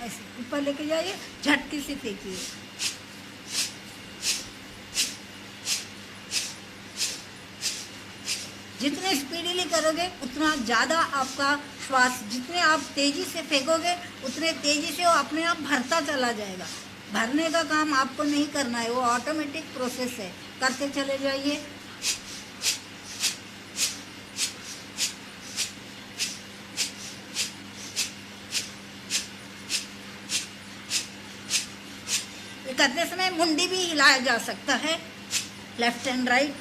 ऐसे ऊपर लेके जाइए, झटके से फेंकिए। जितने स्पीडीली करोगे उतना ज़्यादा आपका श्वास, जितने आप तेज़ी से फेंकोगे उतने तेज़ी से वो अपने आप भरता चला जाएगा। भरने का काम आपको नहीं करना है, वो ऑटोमेटिक प्रोसेस है। करते चले जाइए। करते समय मुंडी भी हिलाया जा सकता है, लेफ्ट एंड राइट,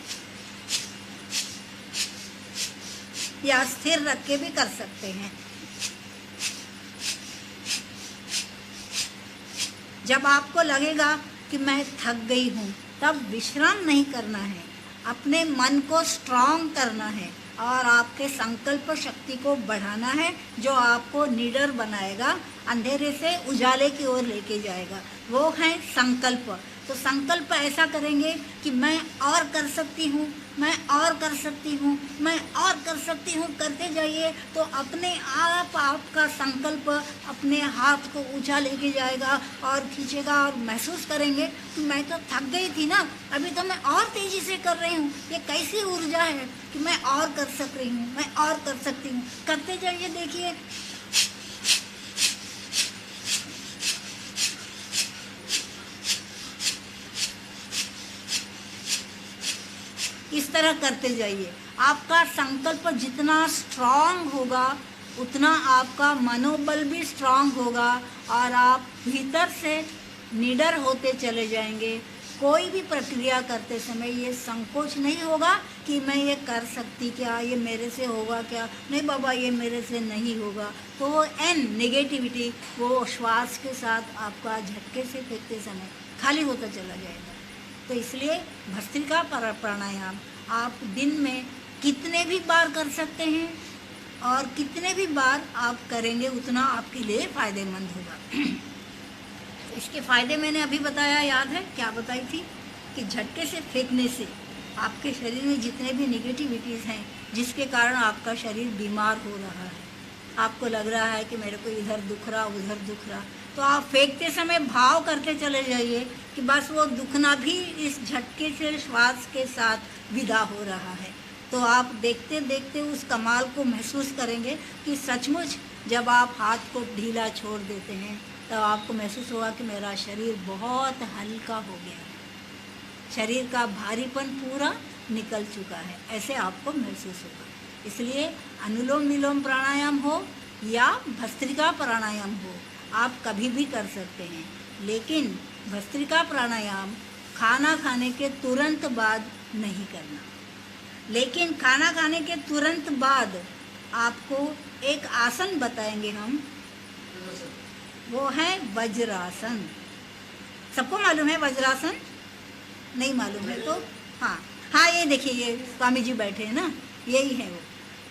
या स्थिर रख के भी कर सकते हैं। जब आपको लगेगा कि मैं थक गई हूँ, तब विश्राम नहीं करना है, अपने मन को स्ट्रांग करना है और आपके संकल्प शक्ति को बढ़ाना है, जो आपको निडर बनाएगा, अंधेरे से उजाले की ओर लेके जाएगा। वो है संकल्प। तो संकल्प ऐसा करेंगे कि मैं और कर सकती हूँ, मैं और कर सकती हूँ, मैं और कर सकती हूँ करते जाइए, तो अपने आप आपका संकल्प अपने हाथ को ऊंचा लेके जाएगा और खींचेगा, और महसूस करेंगे कि मैं तो थक गई थी ना, अभी तो मैं और तेज़ी से कर रही हूँ। ये कैसी ऊर्जा है कि मैं और कर सक रही हूँ, मैं और कर सकती हूँ। करते जाइए, देखिए। इस तरह करते जाइए। आपका संकल्प जितना स्ट्रांग होगा, उतना आपका मनोबल भी स्ट्रांग होगा, और आप भीतर से निडर होते चले जाएंगे। कोई भी प्रक्रिया करते समय ये संकोच नहीं होगा कि मैं ये कर सकती क्या, ये मेरे से होगा क्या, नहीं बाबा ये मेरे से नहीं होगा। तो वो नेगेटिविटी वो श्वास के साथ आपका झटके से फेंकते समय खाली होता चला जाएगा। तो इसलिए भस्त्रिका प्राणायाम आप दिन में कितने भी बार कर सकते हैं, और कितने भी बार आप करेंगे उतना आपके लिए फ़ायदेमंद होगा। इसके फ़ायदे मैंने अभी बताया, याद है क्या बताई थी? कि झटके से फेंकने से आपके शरीर में जितने भी निगेटिविटीज़ हैं, जिसके कारण आपका शरीर बीमार हो रहा है, आपको लग रहा है कि मेरे को इधर दुख रहा, उधर दुख रहा, तो आप फेंकते समय भाव करके चले जाइए कि बस वो दुखना भी इस झटके से श्वास के साथ विदा हो रहा है। तो आप देखते देखते उस कमाल को महसूस करेंगे कि सचमुच जब आप हाथ को ढीला छोड़ देते हैं, तब आपको महसूस होगा कि मेरा शरीर बहुत हल्का हो गया है, शरीर का भारीपन पूरा निकल चुका है, ऐसे आपको महसूस होगा। इसलिए अनुलोम विलोम प्राणायाम हो या भस्त्रिका प्राणायाम हो, आप कभी भी कर सकते हैं। लेकिन भस्त्रिका प्राणायाम खाना खाने के तुरंत बाद नहीं करना। लेकिन खाना खाने के तुरंत बाद आपको एक आसन बताएंगे हम, वो है वज्रासन। सबको मालूम है वज्रासन? नहीं मालूम है तो हाँ, ये देखिए, ये स्वामी जी बैठे हैं ना, यही है वो।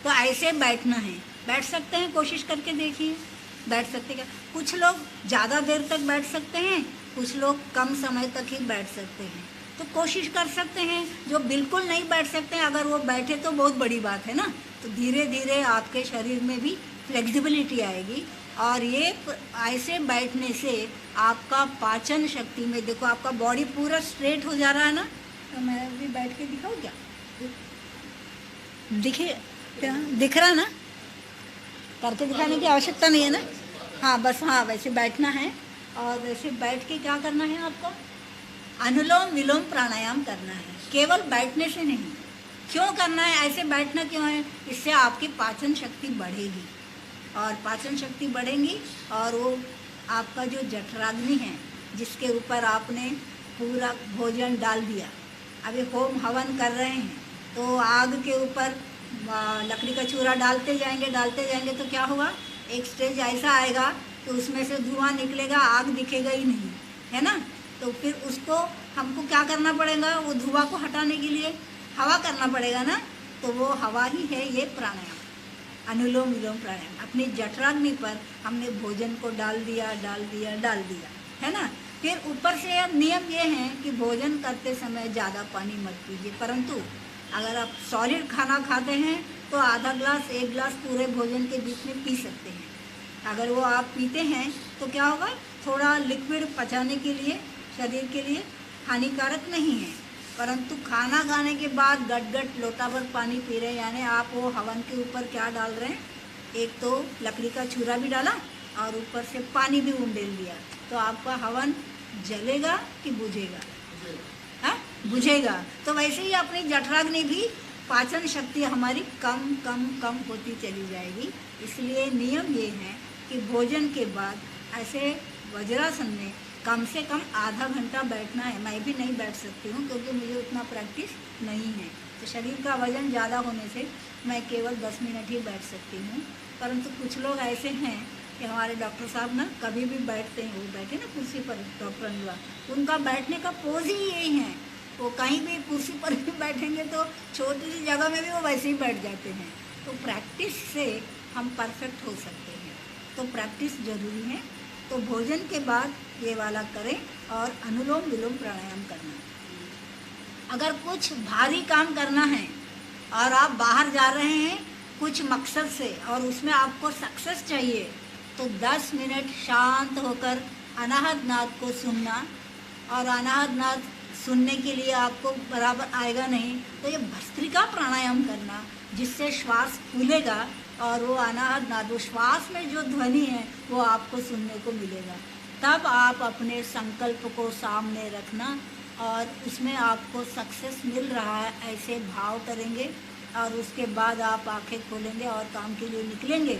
तो ऐसे बैठना है, बैठ सकते हैं, कोशिश करके देखिए, बैठ सकते क्या। कुछ लोग ज़्यादा देर तक बैठ सकते हैं, कुछ लोग कम समय तक ही बैठ सकते हैं। तो कोशिश कर सकते हैं। जो बिल्कुल नहीं बैठ सकते हैं, अगर वो बैठे तो बहुत बड़ी बात है ना। तो धीरे धीरे आपके शरीर में भी फ्लेक्सिबिलिटी आएगी, और ये ऐसे बैठने से आपका पाचन शक्ति में, देखो आपका बॉडी पूरा स्ट्रेट हो जा रहा है ना। तो मैं भी बैठ के दिखाऊँ क्या? दिख रहा ना? करके दिखाने की आवश्यकता नहीं है ना। हाँ, बस हाँ, वैसे बैठना है, और वैसे बैठ के क्या करना है आपको? अनुलोम विलोम प्राणायाम करना है, केवल बैठने से नहीं। क्यों करना है, ऐसे बैठना क्यों है? इससे आपकी पाचन शक्ति बढ़ेगी, और पाचन शक्ति बढ़ेगी, और वो आपका जो जठराग्नि है, जिसके ऊपर आपने पूरा भोजन डाल दिया, अभी होम हवन कर रहे हैं, तो आग के ऊपर लकड़ी का चूरा डालते जाएंगे तो क्या होगा? एक स्टेज ऐसा आएगा कि उसमें से धुआं निकलेगा, आग दिखेगा ही नहीं, है ना। तो फिर उसको हमको क्या करना पड़ेगा? वो धुआं को हटाने के लिए हवा करना पड़ेगा ना। तो वो हवा ही है ये प्राणायाम, अनुलोम विलोम प्राणायाम। अपनी जठराग्नि पर हमने भोजन को डाल दिया, है ना। फिर ऊपर से अब नियम ये है कि भोजन करते समय ज़्यादा पानी मत पीजिए, परंतु अगर आप सॉलिड खाना खाते हैं तो आधा ग्लास 1 ग्लास पूरे भोजन के बीच में पी सकते हैं। अगर वो आप पीते हैं तो क्या होगा? थोड़ा लिक्विड पचाने के लिए, शरीर के लिए हानिकारक नहीं है। परंतु खाना खाने के बाद गट लोटा भर पानी पी रहे हैं, यानी आप वो हवन के ऊपर क्या डाल रहे हैं? एक तो लकड़ी का चूरा भी डाला, और ऊपर से पानी भी उंडेल दिया। तो आपका हवन जलेगा कि बुझेगा? हाँ, बुझेगा। तो वैसे ही अपनी जठराग्नि भी, पाचन शक्ति हमारी कम होती चली जाएगी। इसलिए नियम ये है कि भोजन के बाद ऐसे वज्रासन में कम से कम आधा घंटा बैठना है। मैं भी नहीं बैठ सकती हूँ, क्योंकि मुझे उतना प्रैक्टिस नहीं है। तो शरीर का वजन ज़्यादा होने से मैं केवल 10 मिनट ही बैठ सकती हूँ। परंतु कुछ लोग ऐसे हैं कि हमारे डॉक्टर साहब ना कभी भी बैठते हैं, वो बैठे ना कुर्सी पर, डॉक्टर अनुवा, उनका बैठने का पोज ही यही है वो कहीं भी कुर्सी पर भी बैठेंगे तो छोटी सी जगह में भी वो वैसे ही बैठ जाते हैं। तो प्रैक्टिस से हम परफेक्ट हो सकते हैं, तो प्रैक्टिस ज़रूरी है। तो भोजन के बाद ये वाला करें और अनुलोम विलोम प्राणायाम करना। अगर कुछ भारी काम करना है और आप बाहर जा रहे हैं कुछ मकसद से और उसमें आपको सक्सेस चाहिए, तो 10 मिनट शांत होकर अनाहत नाद को सुनना। और अनाहत नाद सुनने के लिए आपको बराबर आएगा नहीं, तो ये भस्त्रिका प्राणायाम करना, जिससे श्वास फूलेगा और वो अनाहत नाद, वो श्वास में जो ध्वनि है वो आपको सुनने को मिलेगा। तब आप अपने संकल्प को सामने रखना और उसमें आपको सक्सेस मिल रहा है ऐसे भाव करेंगे, और उसके बाद आप आंखें खोलेंगे और काम के लिए निकलेंगे।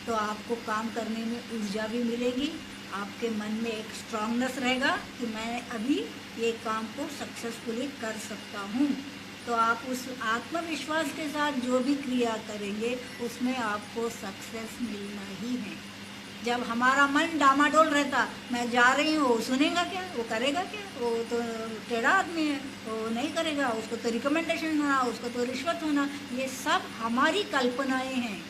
तो आपको काम करने में ऊर्जा भी मिलेगी, आपके मन में एक स्ट्रांगनेस रहेगा कि मैं अभी ये काम को सक्सेसफुली कर सकता हूँ। तो आप उस आत्मविश्वास के साथ जो भी क्रिया करेंगे उसमें आपको सक्सेस मिलना ही है। जब हमारा मन डामाडोल रहता, मैं जा रही हूँ, वो सुनेगा क्या, वो करेगा क्या, वो तो टेढ़ा आदमी है, वो नहीं करेगा, उसको तो रिकमेंडेशन होना, उसको तो रिश्वत होना, ये सब हमारी कल्पनाएं हैं,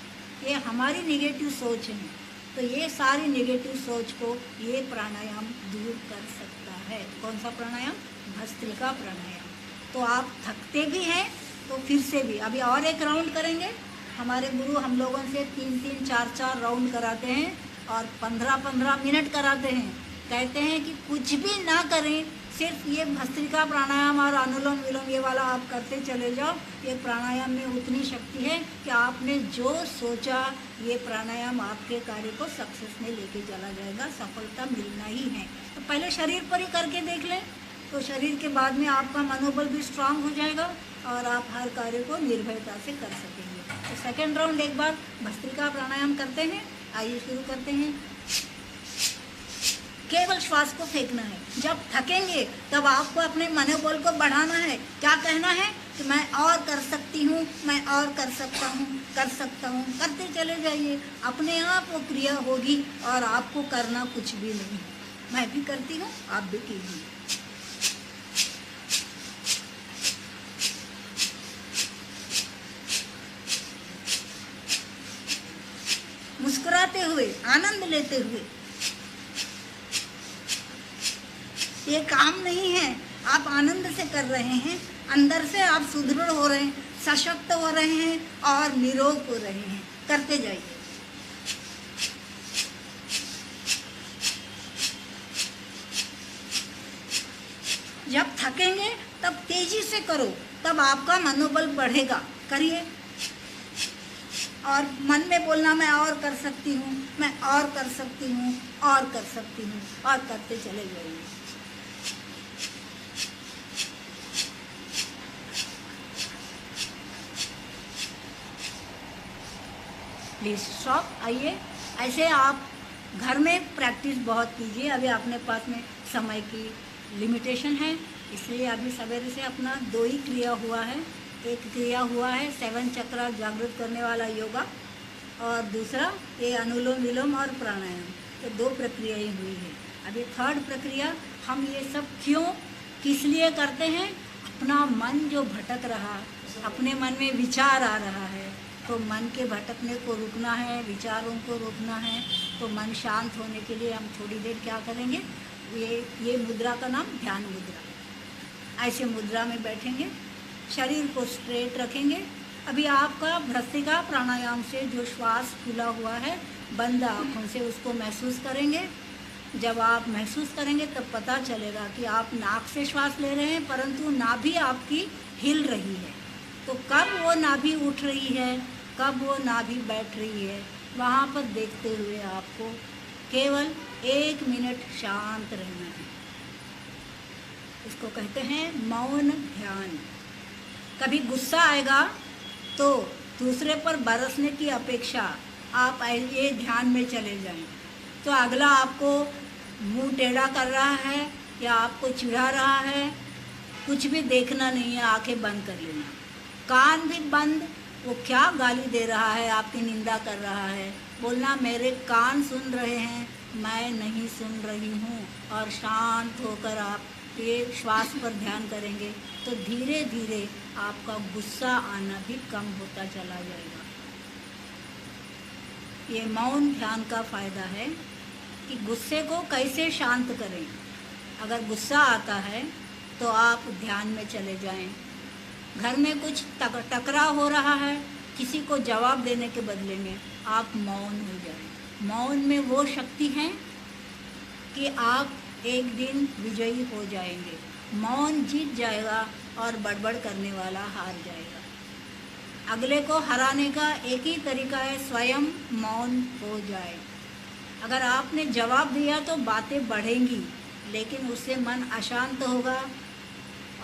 ये हमारी निगेटिव सोच है। तो ये सारी निगेटिव सोच को ये प्राणायाम दूर कर सकता है। कौन सा प्राणायाम? भस्त्रिका प्राणायाम। तो आप थकते भी हैं तो फिर से भी अभी और एक राउंड करेंगे। हमारे गुरु हम लोगों से 3-3, 4-4 राउंड कराते हैं और 15-15 मिनट कराते हैं। कहते हैं कि कुछ भी ना करें, सिर्फ ये भस्त्रिका प्राणायाम और अनुलोम विलोम ये वाला आप करते चले जाओ। ये प्राणायाम में उतनी शक्ति है कि आपने जो सोचा ये प्राणायाम आपके कार्य को सक्सेस में लेके चला जाएगा, सफलता मिलना ही है। तो पहले शरीर पर ही करके देख लें, तो शरीर के बाद में आपका मनोबल भी स्ट्रांग हो जाएगा और आप हर कार्य को निर्भयता से कर सकेंगे। तो सेकेंड राउंड एक बार भस्त्रिका प्राणायाम करते हैं। आइए शुरू करते हैं। केवल श्वास को फेंकना है। जब थकेंगे तब आपको अपने मनोबल को बढ़ाना है। क्या कहना है कि मैं और कर सकती हूँ, मैं और कर सकता हूँ, कर सकता हूँ। करते चले जाइए, अपने आप वो क्रिया होगी और आपको करना कुछ भी नहीं। मैं भी करती हूँ, आप भी कीजिए। मुस्कुराते हुए, आनंद लेते हुए। ये काम नहीं है, आप आनंद से कर रहे हैं, अंदर से आप सुदृढ़ हो रहे हैं, सशक्त हो रहे हैं और निरोग हो रहे हैं। करते जाइए। जब थकेंगे तब तेजी से करो, तब आपका मनोबल बढ़ेगा। करिए और मन में बोलना मैं और कर सकती हूँ, मैं और कर सकती हूँ, और कर सकती हूँ, और करते चले जाइए। Please stop. आइए, ऐसे आप घर में प्रैक्टिस बहुत कीजिए। अभी अपने पास में समय की लिमिटेशन है, इसलिए अभी सवेरे से अपना 2 ही क्रिया हुआ है। एक क्रिया हुआ है 7 चक्र जागृत करने वाला योगा, और दूसरा ये अनुलोम विलोम और प्राणायाम। ये 2 प्रक्रियाएँ हुई है। अभी 3rd प्रक्रिया हम ये सब क्यों, किस लिए करते हैं? अपना मन जो भटक रहा, अपने मन में विचार आ रहा है, तो मन के भटकने को रोकना है, विचारों को रोकना है। तो मन शांत होने के लिए हम थोड़ी देर क्या करेंगे, ये मुद्रा का नाम ध्यान मुद्रा। ऐसे मुद्रा में बैठेंगे, शरीर को स्ट्रेट रखेंगे। अभी आपका भस्त्रिका प्राणायाम से जो श्वास खुला हुआ है, बंद आँखों से उसको महसूस करेंगे। जब आप महसूस करेंगे तब पता चलेगा कि आप नाक से श्वास ले रहे हैं, परंतु नाभि आपकी हिल रही है। तो कब वो नाभि उठ रही है, कब वो नाभि बैठ रही है, वहाँ पर देखते हुए आपको केवल 1 मिनट शांत रहना है। इसको कहते हैं मौन ध्यान। कभी गुस्सा आएगा तो दूसरे पर बरसने की अपेक्षा आप ये ध्यान में चले जाएं। तो अगला आपको मुंह टेढ़ा कर रहा है या आपको चिढ़ा रहा है, कुछ भी देखना नहीं है, आंखें बंद कर लेना, कान भी बंद। वो क्या गाली दे रहा है, आपकी निंदा कर रहा है, बोलना मेरे कान सुन रहे हैं, मैं नहीं सुन रही हूँ, और शांत होकर आप ये श्वास पर ध्यान करेंगे तो धीरे धीरे आपका गुस्सा आना भी कम होता चला जाएगा। ये मौन ध्यान का फ़ायदा है कि गुस्से को कैसे शांत करें। अगर गुस्सा आता है तो आप ध्यान में चले जाएं। घर में कुछ टकराव हो रहा है, किसी को जवाब देने के बदले में आप मौन हो जाएं। मौन में वो शक्ति है कि आप एक दिन विजयी हो जाएंगे। मौन जीत जाएगा और बड़बड़ करने वाला हार जाएगा। अगले को हराने का एक ही तरीका है, स्वयं मौन हो जाए। अगर आपने जवाब दिया तो बातें बढ़ेंगी, लेकिन उससे मन अशांत होगा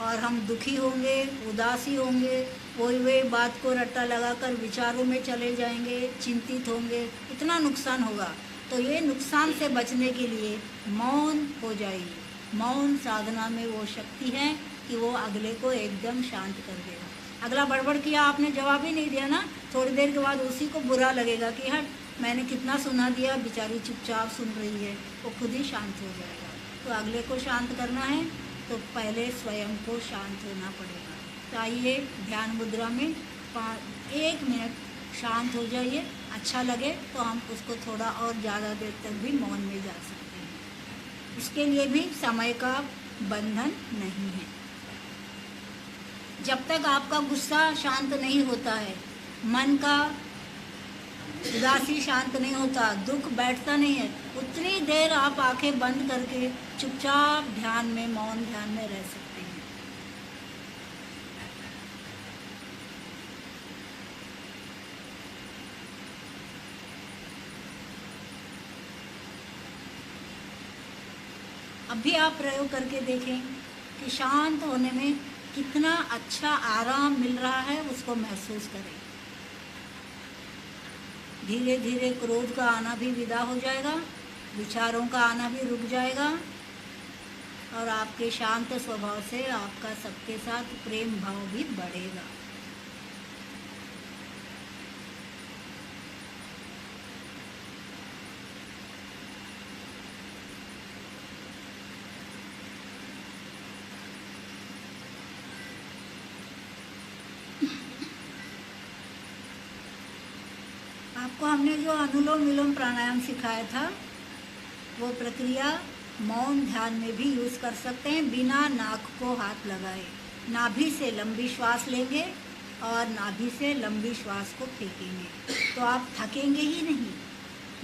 और हम दुखी होंगे, उदासी होंगे, वही बात को रट्टा लगाकर विचारों में चले जाएंगे, चिंतित होंगे, इतना नुकसान होगा। तो ये नुकसान से बचने के लिए मौन हो जाइए। मौन साधना में वो शक्ति है कि वो अगले को एकदम शांत कर देगा। अगला बड़बड़ किया, आपने जवाब ही नहीं दिया ना, थोड़ी देर के बाद उसी को बुरा लगेगा कि हट, मैंने कितना सुना दिया, बेचारी चुपचाप सुन रही है, वो खुद ही शांत हो जाएगा। तो अगले को शांत करना है तो पहले स्वयं को शांत होना पड़ेगा। तो आइए ध्यान मुद्रा में 1 मिनट शांत हो जाइए। अच्छा लगे तो हम उसको थोड़ा और ज़्यादा देर तक भी मौन में जा सकते हैं। इसके लिए भी समय का बंधन नहीं है। जब तक आपका गुस्सा शांत नहीं होता है, मन का उदासी शांत नहीं होता, दुख बैठता नहीं है, उतनी देर आप आंखें बंद करके चुपचाप ध्यान में, मौन ध्यान में रह सकते हैं। अब भी आप प्रयोग करके देखें कि शांत होने में कितना अच्छा आराम मिल रहा है, उसको महसूस करें। धीरे धीरे क्रोध का आना भी विदा हो जाएगा, विचारों का आना भी रुक जाएगा और आपके शांत स्वभाव से आपका सबके साथ प्रेम भाव भी बढ़ेगा। आपको हमने जो अनुलोम विलोम प्राणायाम सिखाया था, वो प्रक्रिया मौन ध्यान में भी यूज़ कर सकते हैं, बिना नाक को हाथ लगाए। नाभि से लंबी श्वास लेंगे और नाभि से लंबी श्वास को फेंकेंगे तो आप थकेंगे ही नहीं।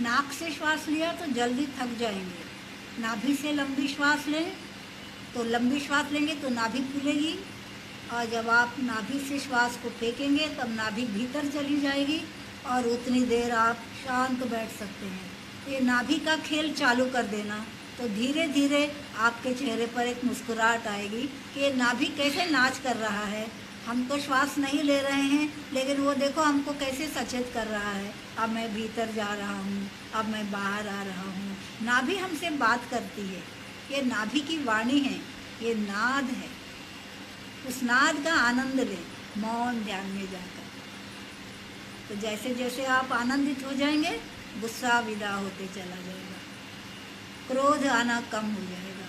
नाक से श्वास लिया तो जल्दी थक जाएंगे। नाभि से लंबी श्वास लें तो लंबी श्वास लेंगे तो नाभि फूलेगी और जब आप नाभि से श्वास को फेंकेंगे तब नाभि भीतर चली जाएगी और उतनी देर आप शांत बैठ सकते हैं। ये नाभि का खेल चालू कर देना तो धीरे धीरे आपके चेहरे पर एक मुस्कुराहट आएगी कि ये नाभि कैसे नाच कर रहा है। हम तो श्वास नहीं ले रहे हैं, लेकिन वो देखो हमको कैसे सचेत कर रहा है। अब मैं भीतर जा रहा हूँ, अब मैं बाहर आ रहा हूँ। नाभि हमसे बात करती है, ये नाभि की वाणी है, ये नाद है। उस नाद का आनंद लें मौन ध्यान में जाकर। तो जैसे जैसे आप आनंदित हो जाएंगे, गुस्सा विदा होते चला जाएगा, क्रोध आना कम हो जाएगा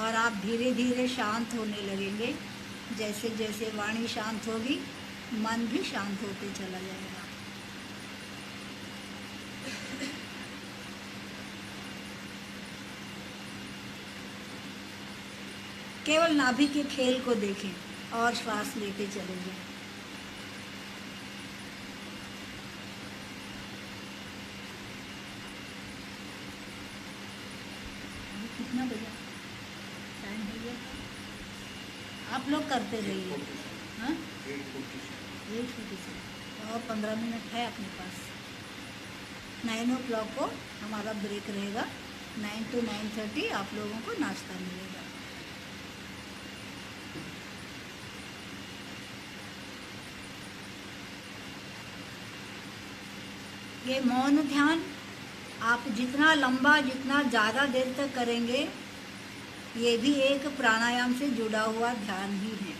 और आप धीरे धीरे शांत होने लगेंगे। जैसे जैसे वाणी शांत होगी, मन भी शांत होते चला जाएगा। केवल नाभि के खेल को देखें और श्वास लेते चले जाएं। कितना बजा टाइम हो गया? आप लोग करते रहिए। हाँ, 8:40 और 15 मिनट है अपने पास। 9 o'clock को हमारा ब्रेक रहेगा। 9 to 9:30 आप लोगों को नाश्ता मिलेगा। ये मौन ध्यान आप जितना लंबा, जितना ज़्यादा देर तक करेंगे, ये भी एक प्राणायाम से जुड़ा हुआ ध्यान ही है।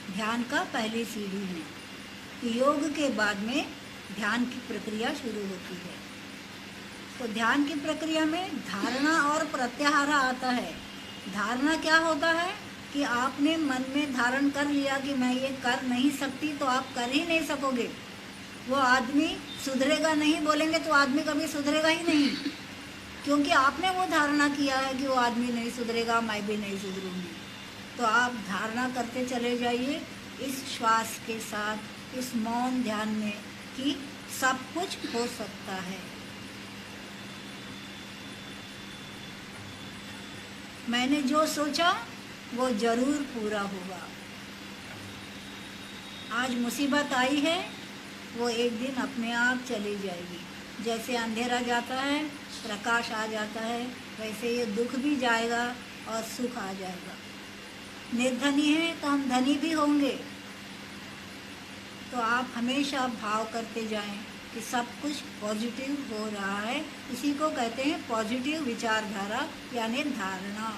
ध्यान का पहली सीढ़ी है। योग के बाद में ध्यान की प्रक्रिया शुरू होती है। तो ध्यान की प्रक्रिया में धारणा और प्रत्याहार आता है। धारणा क्या होता है कि आपने मन में धारण कर लिया कि मैं ये कर नहीं सकती, तो आप कर ही नहीं सकोगे। वो आदमी सुधरेगा नहीं बोलेंगे तो आदमी कभी सुधरेगा ही नहीं, क्योंकि आपने वो धारणा किया है कि वो आदमी नहीं सुधरेगा, मैं भी नहीं सुधरूंगी। तो आप धारणा करते चले जाइए इस श्वास के साथ, इस मौन ध्यान में, कि सब कुछ हो सकता है। मैंने जो सोचा वो जरूर पूरा होगा। आज मुसीबत आई है, वो एक दिन अपने आप चली जाएगी। जैसे अंधेरा जाता है, प्रकाश आ जाता है, वैसे ये दुख भी जाएगा और सुख आ जाएगा। निर्धनी है तो हम धनी भी होंगे। तो आप हमेशा भाव करते जाएं कि सब कुछ पॉजिटिव हो रहा है। इसी को कहते हैं पॉजिटिव विचारधारा यानी धारणा।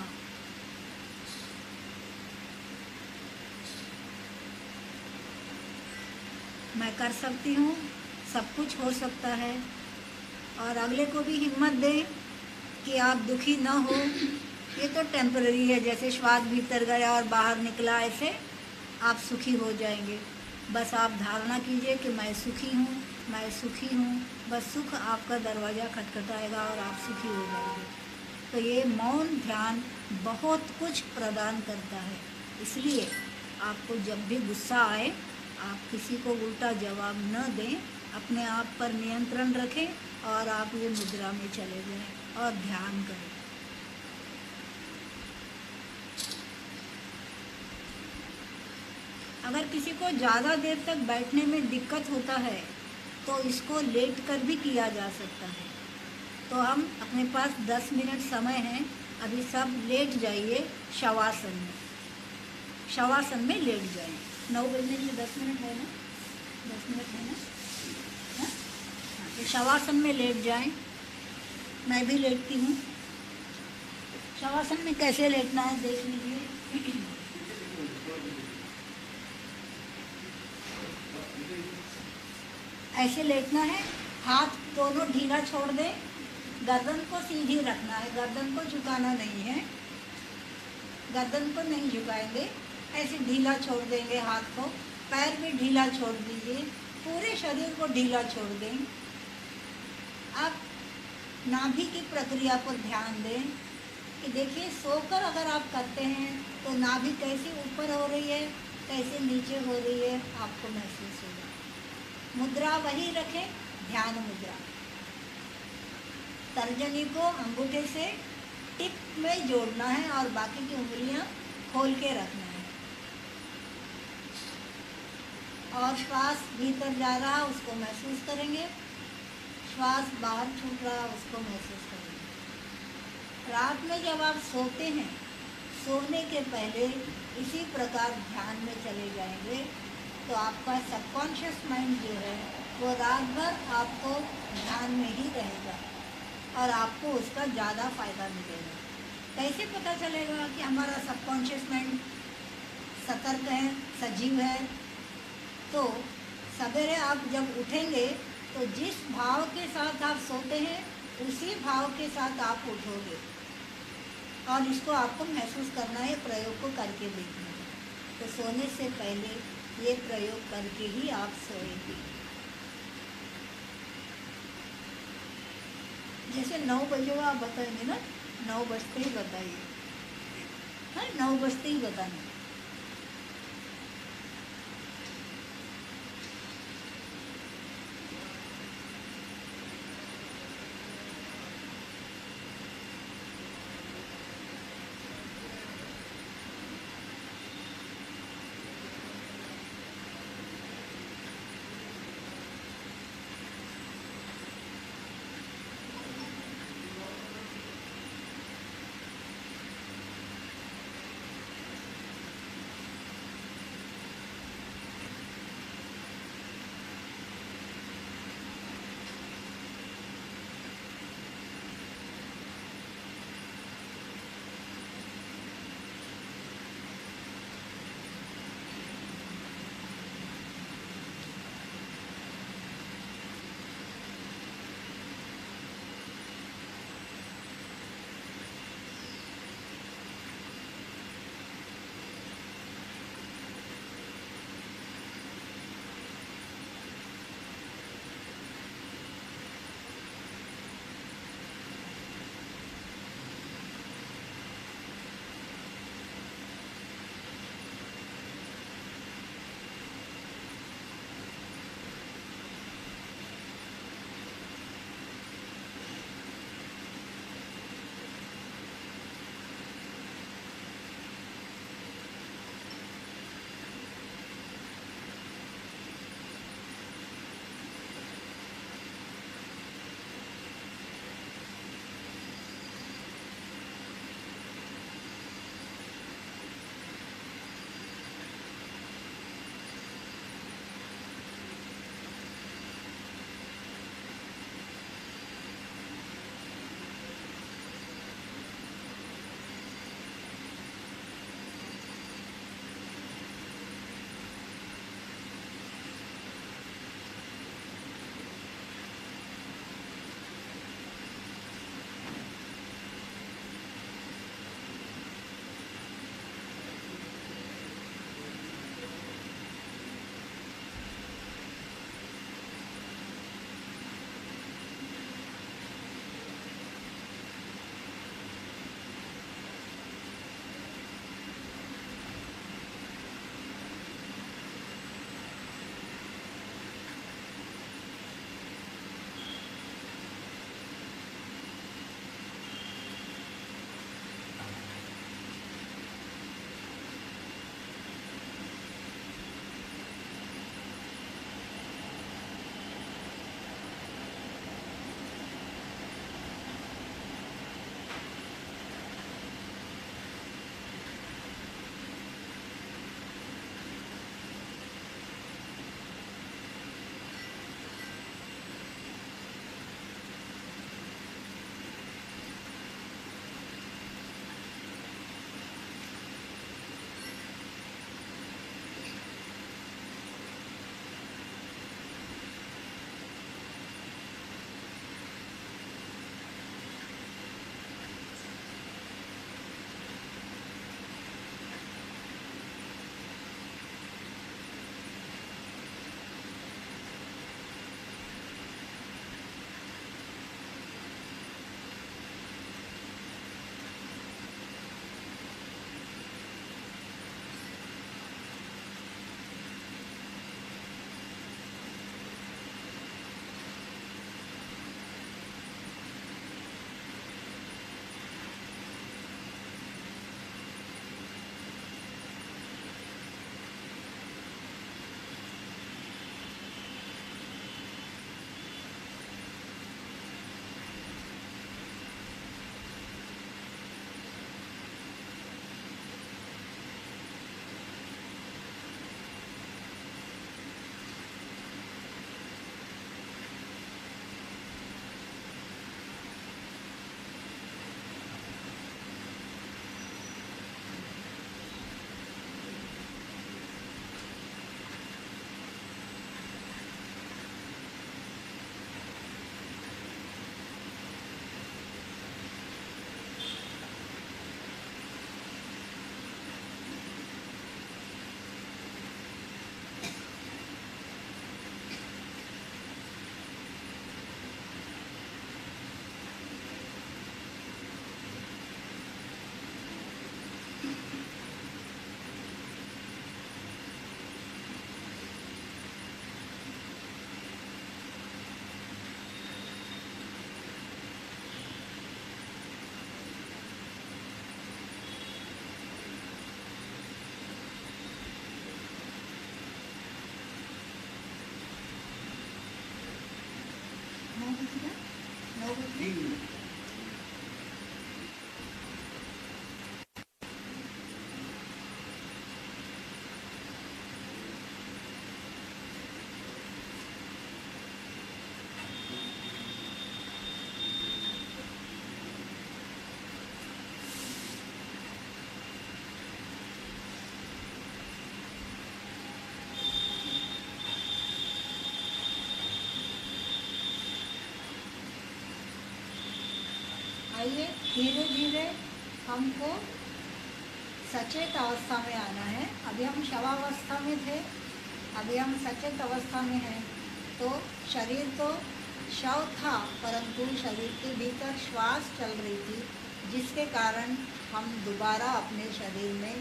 मैं कर सकती हूँ, सब कुछ हो सकता है। और अगले को भी हिम्मत दें कि आप दुखी न हो, ये तो टेम्पररी है। जैसे श्वास भीतर गया और बाहर निकला, ऐसे आप सुखी हो जाएंगे। बस आप धारणा कीजिए कि मैं सुखी हूँ, मैं सुखी हूँ। बस सुख आपका दरवाज़ा खटखटाएगा और आप सुखी हो जाएंगे। तो ये मौन ध्यान बहुत कुछ प्रदान करता है। इसलिए आपको जब भी गुस्सा आए, आप किसी को उल्टा जवाब न दें, अपने आप पर नियंत्रण रखें और आप ये मुद्रा में चले जाएं और ध्यान करें। अगर किसी को ज़्यादा देर तक बैठने में दिक्कत होता है तो इसको लेट कर भी किया जा सकता है। तो हम अपने पास 10 मिनट समय है, अभी सब लेट जाइए शवासन में। शवासन में लेट जाएं। 9 बजने में 10 मिनट है ना, 10 मिनट है ना, हाँ? तो शवासन में लेट जाएं। मैं भी लेटती हूँ। शवासन में कैसे लेटना है देख लीजिए। ऐसे लेटना है, हाथ दोनों ढीला छोड़ दें, गर्दन को सीधी रखना है, गर्दन को झुकाना नहीं है। गर्दन को नहीं झुकाएंगे, ऐसे ढीला छोड़ देंगे हाथ को। पैर भी ढीला छोड़ दीजिए, पूरे शरीर को ढीला छोड़ दें। अब नाभि की प्रक्रिया पर ध्यान दें कि देखिए सोकर अगर आप करते हैं तो नाभि कैसे ऊपर हो रही है, कैसे नीचे हो रही है, आपको महसूस होगा। मुद्रा वही रखें, ध्यान मुद्रा। तर्जनी को अंगूठे से टिप में जोड़ना है और बाकी की उंगलियां खोल के रखना है। और श्वास भीतर जा रहा उसको महसूस करेंगे, श्वास बाहर छूट रहा उसको महसूस करेंगे। रात में जब आप सोते हैं, सोने के पहले इसी प्रकार ध्यान में चले जाएंगे तो आपका सबकॉन्शियस माइंड जो है वो रात भर आपको ध्यान में ही रहेगा और आपको उसका ज़्यादा फ़ायदा मिलेगा। कैसे पता चलेगा कि हमारा सबकॉन्शियस माइंड सतर्क है, सजीव है? तो सवेरे आप जब उठेंगे तो जिस भाव के साथ आप सोते हैं उसी भाव के साथ आप उठोगे। और इसको आपको महसूस करना है, प्रयोग को करके देखना है। तो सोने से पहले ये प्रयोग करके ही आप सोएंगे। जैसे 9 बजे आप बताएंगे ना, 9 बजते ही बताइए, हाँ 9 बजते ही बताना। कितना 9 बजे 3 मिनट। आइए धीरे धीरे हमको सचेत अवस्था में आना है। अभी हम शवावस्था में थे, अभी हम सचेत अवस्था में हैं। तो शरीर तो शव था, परंतु शरीर के भीतर श्वास चल रही थी, जिसके कारण हम दोबारा अपने शरीर में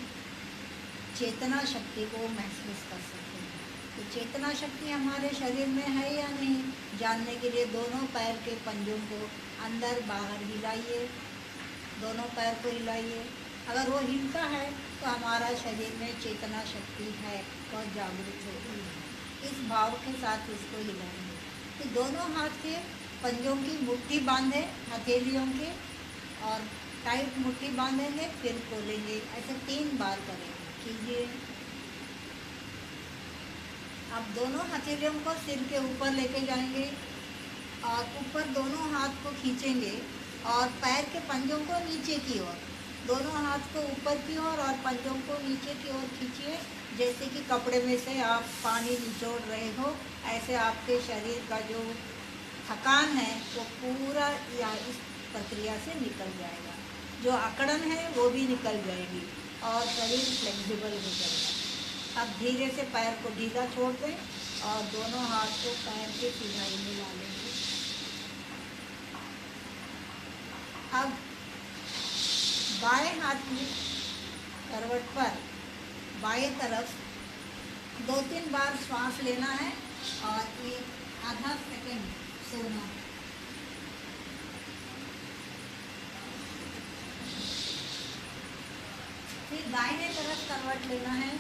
चेतना शक्ति को महसूस कर सकते हैं। तो चेतना शक्ति हमारे शरीर में है या नहीं, जानने के लिए दोनों पैर के पंजों को अंदर बाहर हिलाइए, दोनों पैर को हिलाइए। अगर वो हिलता है तो हमारा शरीर में चेतना शक्ति है और जागृत होगी है। इस भाव के साथ इसको हिलाएंगे। तो दोनों हाथ के पंजों की मुट्ठी बांधे हथेलियों के, और टाइट मुट्ठी बांधेंगे, फिर खोलेंगे। ऐसे 3 बार करेंगे। कीजिए। अब दोनों हथेलियों को सिर के ऊपर लेके जाएंगे और ऊपर दोनों हाथ को खींचेंगे और पैर के पंजों को नीचे की ओर, दोनों हाथ को ऊपर की ओर और पंजों को नीचे की ओर खींचिए। जैसे कि कपड़े में से आप पानी निचोड़ रहे हो, ऐसे आपके शरीर का जो थकान है वो पूरा या इस प्रक्रिया से निकल जाएगा। जो अकड़न है वो भी निकल जाएगी और शरीर फ्लेक्सिबल हो जाएगा। अब धीरे से पैर को ढीला छोड़ दें और दोनों हाथ को पैर के सिधाई में ला लेंगे। अब बाएं हाथ में करवट पर बाएं तरफ 2-3 बार श्वास लेना है और एक आधा सेकंड सोना है। फिर दाहिने तरफ करवट लेना है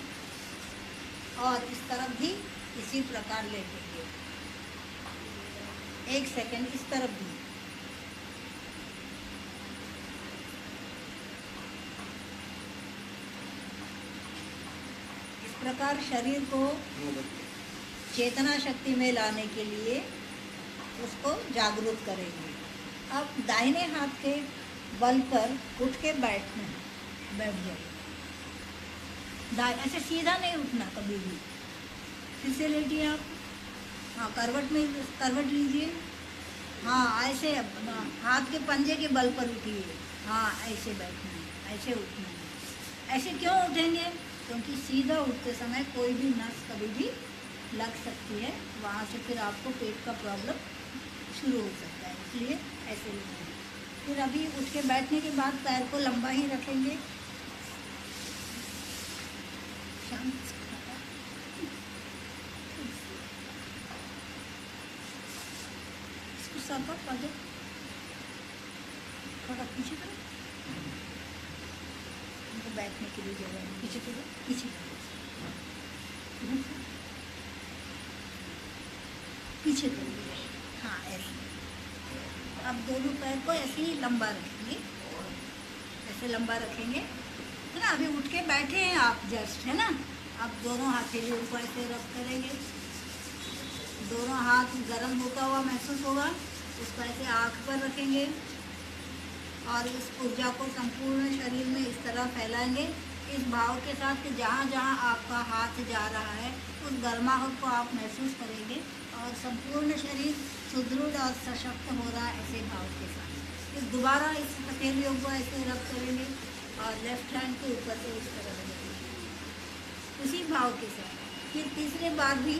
और इस तरफ भी इसी प्रकार लेंगे। 1 सेकंड इस तरफ भी। इस प्रकार शरीर को चेतना शक्ति में लाने के लिए उसको जागरूक करेंगे। अब दाहिने हाथ के बल पर उठ के बैठ जाइए। ऐसे सीधा नहीं उठना कभी भी। फिर से लेटिए आप। हाँ, करवट लीजिए। हाँ, ऐसे हाथ के पंजे के बल पर उठिए। हाँ, ऐसे बैठना है, ऐसे उठना है। ऐसे क्यों उठेंगे? क्योंकि सीधा उठते समय कोई भी नस कभी भी लग सकती है, वहाँ से फिर आपको पेट का प्रॉब्लम शुरू हो सकता है, इसलिए ऐसे उठेंगे। फिर अभी उठ के बैठने के बाद पैर को लंबा ही रखेंगे। इसको सर पर दो, थोड़ा पीछे करो, उनको बैठने के लिए जगह है। पीछे करो, पीछे पीछे करो। हाँ, ऐसे। अब दोनों पैर को ऐसे ही लंबा रखेंगे, ऐसे लंबा रखेंगे, है ना। अभी उठ के बैठे हैं आप जस्ट, है ना। अब दोनों हथेलियों को ऐसे रब करेंगे। दोनों हाथ गर्म होता हुआ महसूस होगा, उसको ऐसे आँख पर रखेंगे और इस ऊर्जा को संपूर्ण शरीर में इस तरह फैलाएंगे, इस भाव के साथ कि जहाँ जहाँ आपका हाथ जा रहा है उस गर्माहट को आप महसूस करेंगे और संपूर्ण शरीर सुदृढ़ और सशक्त हो रहा है, ऐसे भाव के साथ। फिर दोबारा इस हथेलियों को ऐसे रब करेंगे और लेफ्ट हैंड के ऊपर से इस तरह रखेंगे उसी भाव के साथ। फिर तीसरे बार भी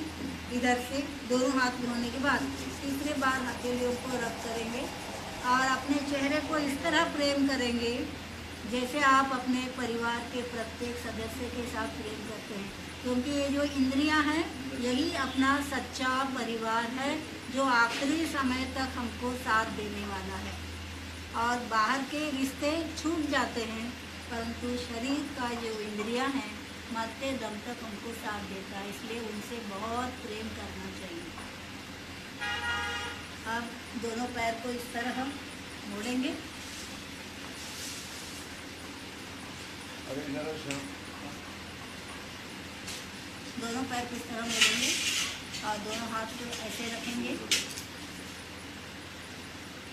इधर से दोनों हाथ धोने के बाद तीसरे बार हथेलियों को रब करेंगे और अपने चेहरे को इस तरह प्रेम करेंगे जैसे आप अपने परिवार के प्रत्येक सदस्य के साथ प्रेम करते हैं, क्योंकि ये जो इंद्रियां हैं यही अपना सच्चा परिवार है जो आखिरी समय तक हमको साथ देने वाला है। और बाहर के रिश्ते छूट जाते हैं, परंतु शरीर का जो इंद्रियां हैं मरते दम तक हमको साथ देता है, इसलिए उनसे बहुत प्रेम करना चाहिए। अब दोनों पैर को इस तरह हम मोड़ेंगे। अरे इधर से दोनों पैर को इस तरह मोड़ेंगे और दोनों हाथ को ऐसे रखेंगे,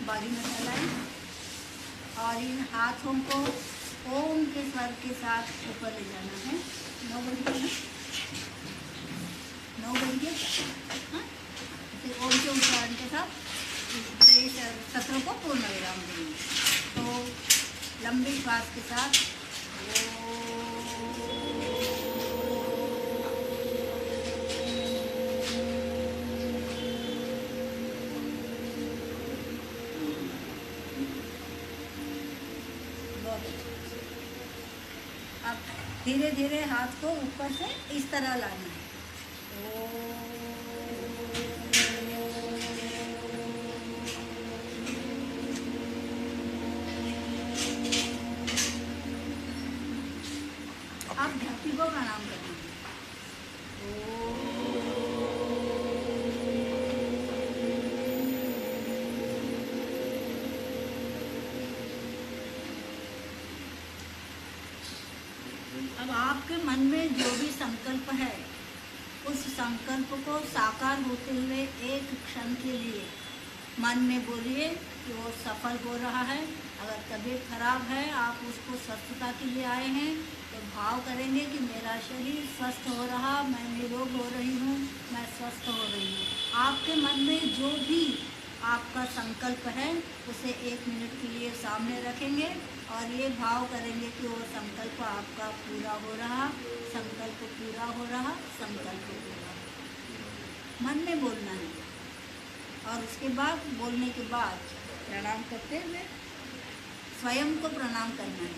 बाजू में फैलाएं और इन हाथों को ओम के स्वर के साथ ऊपर ले जाना है। 9 बजे, 9 बजे, हाँ, फिर ओम के उच्चारण के साथ इस सत्र को पूर्ण विराम देंगे। तो लंबी श्वास के साथ अब धीरे धीरे हाथ को ऊपर से इस तरह लाना है। आप धरती को प्रणाम करना है। अब आपके मन में जो भी संकल्प है उस संकल्प को साकार होते हुए एक क्षण के लिए मन में बोलिए कि वो सफल हो रहा है। अगर तबीयत खराब है, आप उसको स्वस्थता के लिए आए हैं, तो भाव करेंगे कि मेरा शरीर स्वस्थ हो रहा, मैं निरोग हो रही हूँ, मैं स्वस्थ हो रही हूँ। आपके मन में जो भी आपका संकल्प है उसे 1 मिनट के लिए सामने रखेंगे और ये भाव करेंगे कि वो संकल्प आपका पूरा हो रहा, संकल्प पूरा हो रहा, संकल्प पूरा हो रहा। मन में बोलना है और उसके बाद बोलने के बाद प्रणाम करते हुए स्वयं को प्रणाम करना है।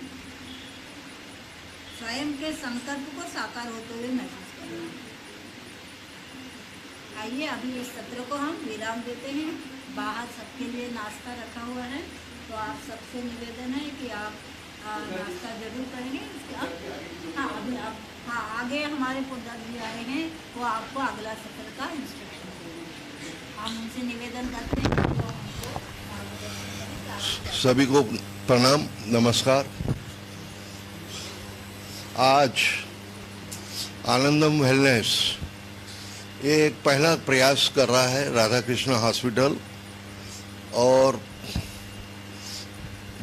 स्वयं के संकल्प को साकार होते हुए महसूस करना है। आइए अभी इस सत्र को हम विराम देते हैं। बाहर सबके लिए नाश्ता रखा हुआ है, तो आप सबसे निवेदन है कि आप नाश्ता जरूर करेंगे। हाँ, अभी आप, हाँ, आगे हमारे जी आए हैं, वो आपको अगला सत्र का इंस्ट्रक्शन देंगे। हम उनसे निवेदन करते हैं कि वो हमको मार्गदर्शन करें। सभी को प्रणाम, नमस्कार। आज आनंदम वेलनेस एक पहला प्रयास कर रहा है राधा कृष्ण हॉस्पिटल, और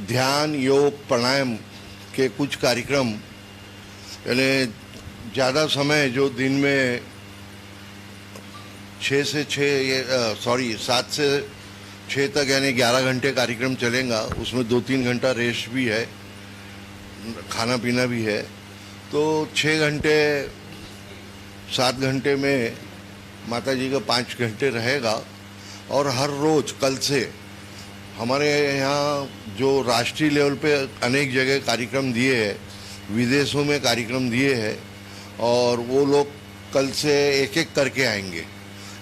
ध्यान, योग, प्राणायाम के कुछ कार्यक्रम, यानी ज़्यादा समय जो दिन में 7 से 6 तक यानी 11 घंटे कार्यक्रम चलेगा। उसमें 2-3 घंटा रेस्ट भी है, खाना पीना भी है। तो 6 घंटे 7 घंटे में माता जी का 5 घंटे रहेगा। और हर रोज़ कल से हमारे यहाँ जो राष्ट्रीय लेवल पे अनेक जगह कार्यक्रम दिए हैं, विदेशों में कार्यक्रम दिए हैं, और वो लोग कल से एक एक करके आएंगे।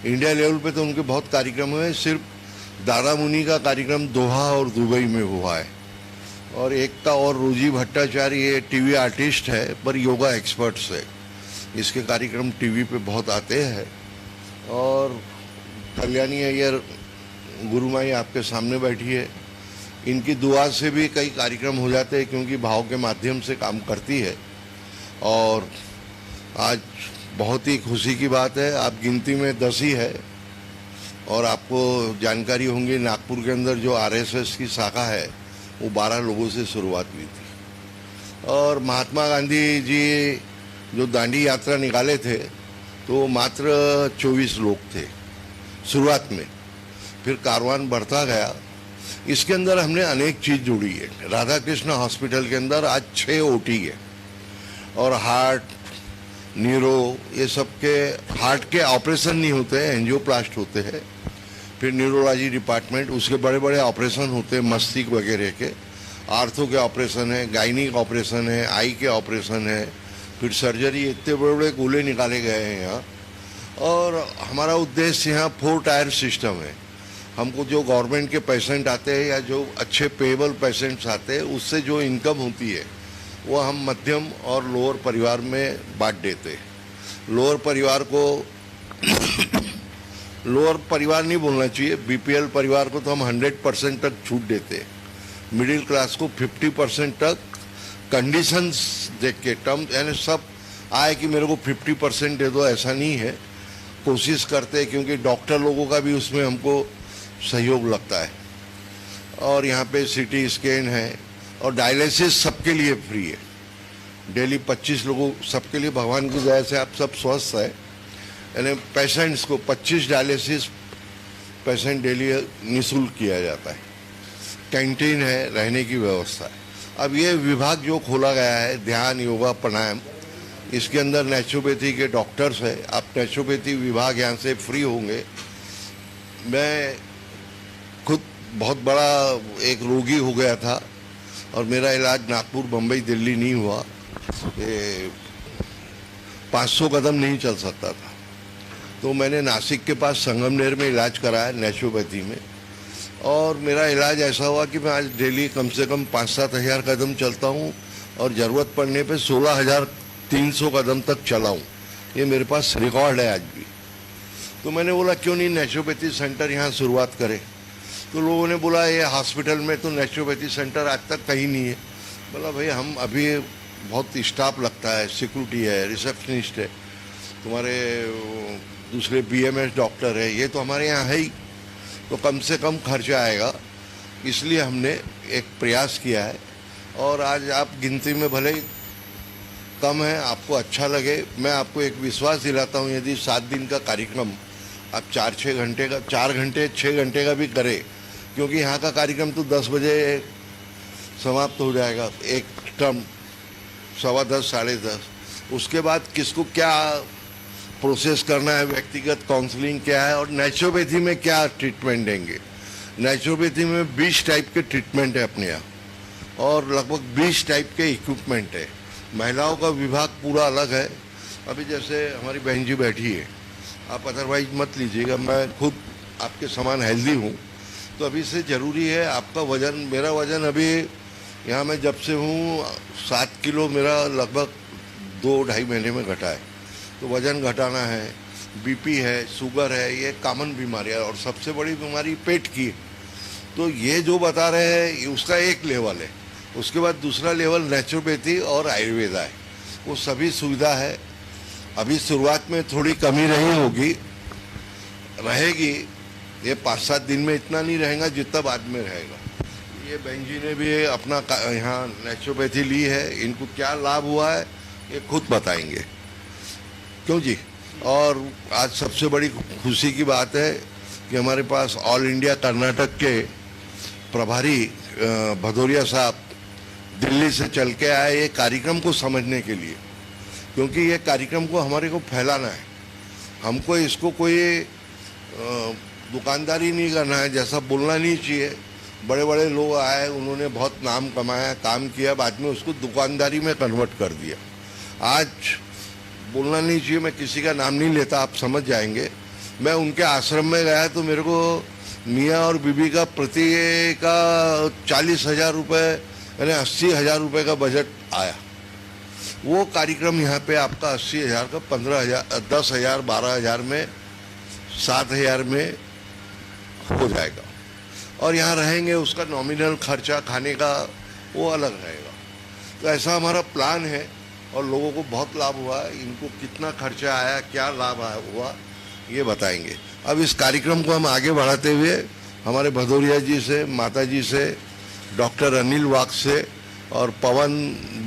इंडिया लेवल पे तो उनके बहुत कार्यक्रम हुए, सिर्फ दादा मुनि का कार्यक्रम दोहा और दुबई में हुआ है। और एक का और रोजी भट्टाचार्य, ये टीवी आर्टिस्ट है पर योगा एक्सपर्ट्स है, इसके कार्यक्रम टीवी पे बहुत आते हैं। और कल्याणी अय्यर गुरु माई आपके सामने बैठी है, इनकी दुआ से भी कई कार्यक्रम हो जाते हैं, क्योंकि भाव के माध्यम से काम करती है। और आज बहुत ही खुशी की बात है, आप गिनती में 10 ही है। और आपको जानकारी होंगी, नागपुर के अंदर जो आरएसएस की शाखा है वो 12 लोगों से शुरुआत हुई थी। और महात्मा गांधी जी जो दांडी यात्रा निकाले थे तो मात्र 24 लोग थे शुरुआत में, फिर कारवान बढ़ता गया। इसके अंदर हमने अनेक चीज़ जोड़ी है। राधा कृष्ण हॉस्पिटल के अंदर आज 6 ओटी है, और हार्ट, न्यूरो, ये सब के हार्ट के ऑपरेशन नहीं होते हैं, एंजियोप्लास्ट होते हैं। फिर न्यूरोलॉजी डिपार्टमेंट, उसके बड़े बड़े ऑपरेशन होते हैं, मस्तिष्क वगैरह के। आर्थो के ऑपरेशन है, गायनिक ऑपरेशन है, आई के ऑपरेशन है, फिर सर्जरी, इतने बड़े बड़े कूल्हे निकाले गए हैं यहाँ। और हमारा उद्देश्य यहाँ 4 टायर सिस्टम है। हमको जो गवर्नमेंट के पेशेंट आते हैं या जो अच्छे पेएबल पेशेंट्स आते हैं, उससे जो इनकम होती है वो हम मध्यम और लोअर परिवार में बांट देते हैं। लोअर परिवार को लोअर परिवार नहीं बोलना चाहिए, बीपीएल परिवार को तो हम 100% तक छूट देते हैं, मिडिल क्लास को 50% तक कंडीशंस देख के, टर्म यानी सब आए कि मेरे को 50% दे दो, ऐसा नहीं है, कोशिश करते हैं क्योंकि डॉक्टर लोगों का भी उसमें हमको सहयोग लगता है। और यहाँ पे सीटी स्कैन है और डायलिसिस सबके लिए फ्री है, डेली 25 लोगों सबके लिए, भगवान की दया से आप सब स्वस्थ है, यानी पेशेंट्स को 25 डायलिसिस पेशेंट डेली निःशुल्क किया जाता है। कैंटीन है, रहने की व्यवस्था है। अब ये विभाग जो खोला गया है ध्यान, योगा, प्राणायाम, इसके अंदर नेचुरोपैथी के डॉक्टर्स है। आप नेचुरोपैथी विभाग यहाँ से फ्री होंगे। मैं खुद बहुत बड़ा एक रोगी हो गया था और मेरा इलाज नागपुर, बम्बई, दिल्ली नहीं हुआ, ये 500 कदम नहीं चल सकता था, तो मैंने नासिक के पास संगमनेर में इलाज कराया नेचुरोपैथी में, और मेरा इलाज ऐसा हुआ कि मैं आज डेली कम से कम 5-7 हज़ार कदम चलता हूँ और ज़रूरत पड़ने पे 16,300 कदम तक चला हूँ। ये मेरे पास रिकॉर्ड है आज भी। तो मैंने बोला क्यों नहीं नेचुरोपैथी सेंटर यहाँ शुरुआत करें। तो लोगों ने बोला ये हॉस्पिटल में तो नेचुरोपैथी सेंटर आज तक कहीं नहीं है। बोला भाई हम अभी बहुत स्टाफ लगता है, सिक्योरिटी है, रिसेप्शनिस्ट है, तुम्हारे दूसरे बीएमएस डॉक्टर है, ये तो हमारे यहाँ है ही, तो कम से कम खर्चा आएगा, इसलिए हमने एक प्रयास किया है। और आज आप गिनती में भले ही कम है, आपको अच्छा लगे, मैं आपको एक विश्वास दिलाता हूँ, यदि 7 दिन का कार्यक्रम आप 4-6 घंटे का, 4 घंटे 6 घंटे का भी करें, क्योंकि यहाँ का कार्यक्रम तो 10 बजे समाप्त हो जाएगा, एक टर्म 10:15 10:30, उसके बाद किसको क्या प्रोसेस करना है, व्यक्तिगत काउंसलिंग क्या है, और नेचुरोपैथी में क्या ट्रीटमेंट देंगे। नेचुरोपैथी में 20 टाइप के ट्रीटमेंट है अपने यहाँ, और लगभग 20 टाइप के इक्विपमेंट है। महिलाओं का विभाग पूरा अलग है। अभी जैसे हमारी बहन जी बैठी है, आप अदरवाइज मत लीजिएगा, मैं खुद आपके समान हेल्दी हूँ, तो अभी से ज़रूरी है आपका वज़न। मेरा वज़न अभी यहाँ मैं जब से हूँ 7 किलो मेरा लगभग 2-2.5 महीने में घटा है। तो वज़न घटाना है, बीपी है, शुगर है, ये कॉमन बीमारियाँ, और सबसे बड़ी बीमारी पेट की है। तो ये जो बता रहे हैं उसका एक लेवल है, उसके बाद दूसरा लेवल नेचुरोपैथी और आयुर्वेदा है, वो सभी सुविधा है। अभी शुरुआत में थोड़ी कमी रही होगी, रहेगी, ये 5-7 दिन में इतना नहीं रहेगा जितना बाद में रहेगा। ये बहन जी ने भी अपना यहाँ नेचुरोपैथी ली है, इनको क्या लाभ हुआ है ये खुद बताएंगे, क्यों जी। और आज सबसे बड़ी खुशी की बात है कि हमारे पास ऑल इंडिया कर्नाटक के प्रभारी भदौरिया साहब दिल्ली से चल के आए ये कार्यक्रम को समझने के लिए, क्योंकि ये कार्यक्रम को हमारे को फैलाना है। हमको इसको कोई दुकानदारी नहीं करना है, जैसा बोलना नहीं चाहिए। बड़े बड़े लोग आए, उन्होंने बहुत नाम कमाया, काम किया, बाद में उसको दुकानदारी में कन्वर्ट कर दिया। आज बोलना नहीं चाहिए, मैं किसी का नाम नहीं लेता, आप समझ जाएंगे। मैं उनके आश्रम में गया तो मेरे को मियाँ और बीबी का प्रति का 40,000 रुपये यानी 80,000 रुपये का बजट आया। वो कार्यक्रम यहाँ पे आपका 80,000 का 15,000, 10,000, 12,000 में, 7,000 में हो जाएगा। और यहाँ रहेंगे, उसका नॉमिनल खर्चा खाने का वो अलग रहेगा। तो ऐसा हमारा प्लान है और लोगों को बहुत लाभ हुआ है। इनको कितना खर्चा आया, क्या लाभ हुआ, ये बताएंगे। अब इस कार्यक्रम को हम आगे बढ़ाते हुए हमारे भदौरिया जी से, माता जी से, डॉक्टर अनिल वाग से और पवन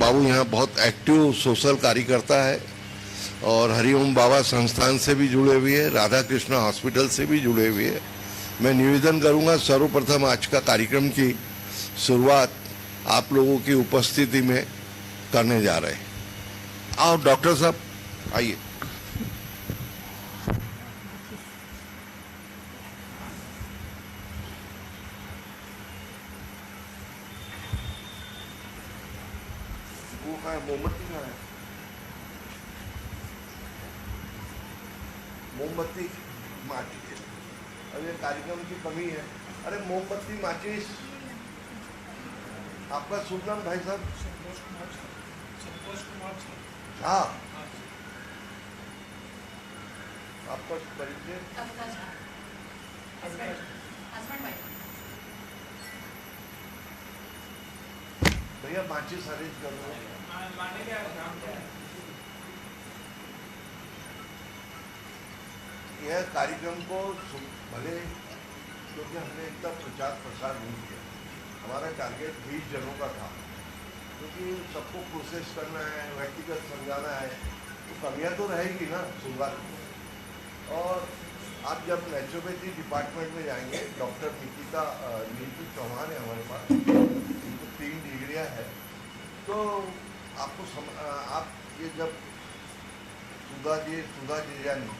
बाबू यहाँ बहुत एक्टिव सोशल कार्यकर्ता है, और हरिओम बाबा संस्थान से भी जुड़े हुए हैं, राधा कृष्ण हॉस्पिटल से भी जुड़े हुए हैं। मैं निवेदन करूँगा सर्वप्रथम आज का कार्यक्रम की शुरुआत आप लोगों की उपस्थिति में करने जा रहे हैं। आओ डॉक्टर साहब आइए। वो कहाँ है, मोमबत्ती कहाँ है? मोमबत्ती माचिस, अब ये कार्यक्रम की कमी है। अरे मोमबत्ती माचिस, आपका शुभ नाम भाई साहब? हाँ, आपका परिचय? भैया माचिस अरेंज कर दो। यह कार्यक्रम को भले क्योंकि हमने इतना प्रचार प्रसार नहीं किया, हमारा टारगेट 20 जनों का था, क्योंकि सबको प्रोसेस करना है, व्यक्तिगत समझाना है, तो कमियाँ तो रहेगी ना शुरुआत में। और आप जब नेचुरोपैथी डिपार्टमेंट में जाएंगे, डॉक्टर नीतू चौहान है हमारे पास, इनको 3 डिग्रियाँ है, तो आपको आप ये जब सुधा जिजानी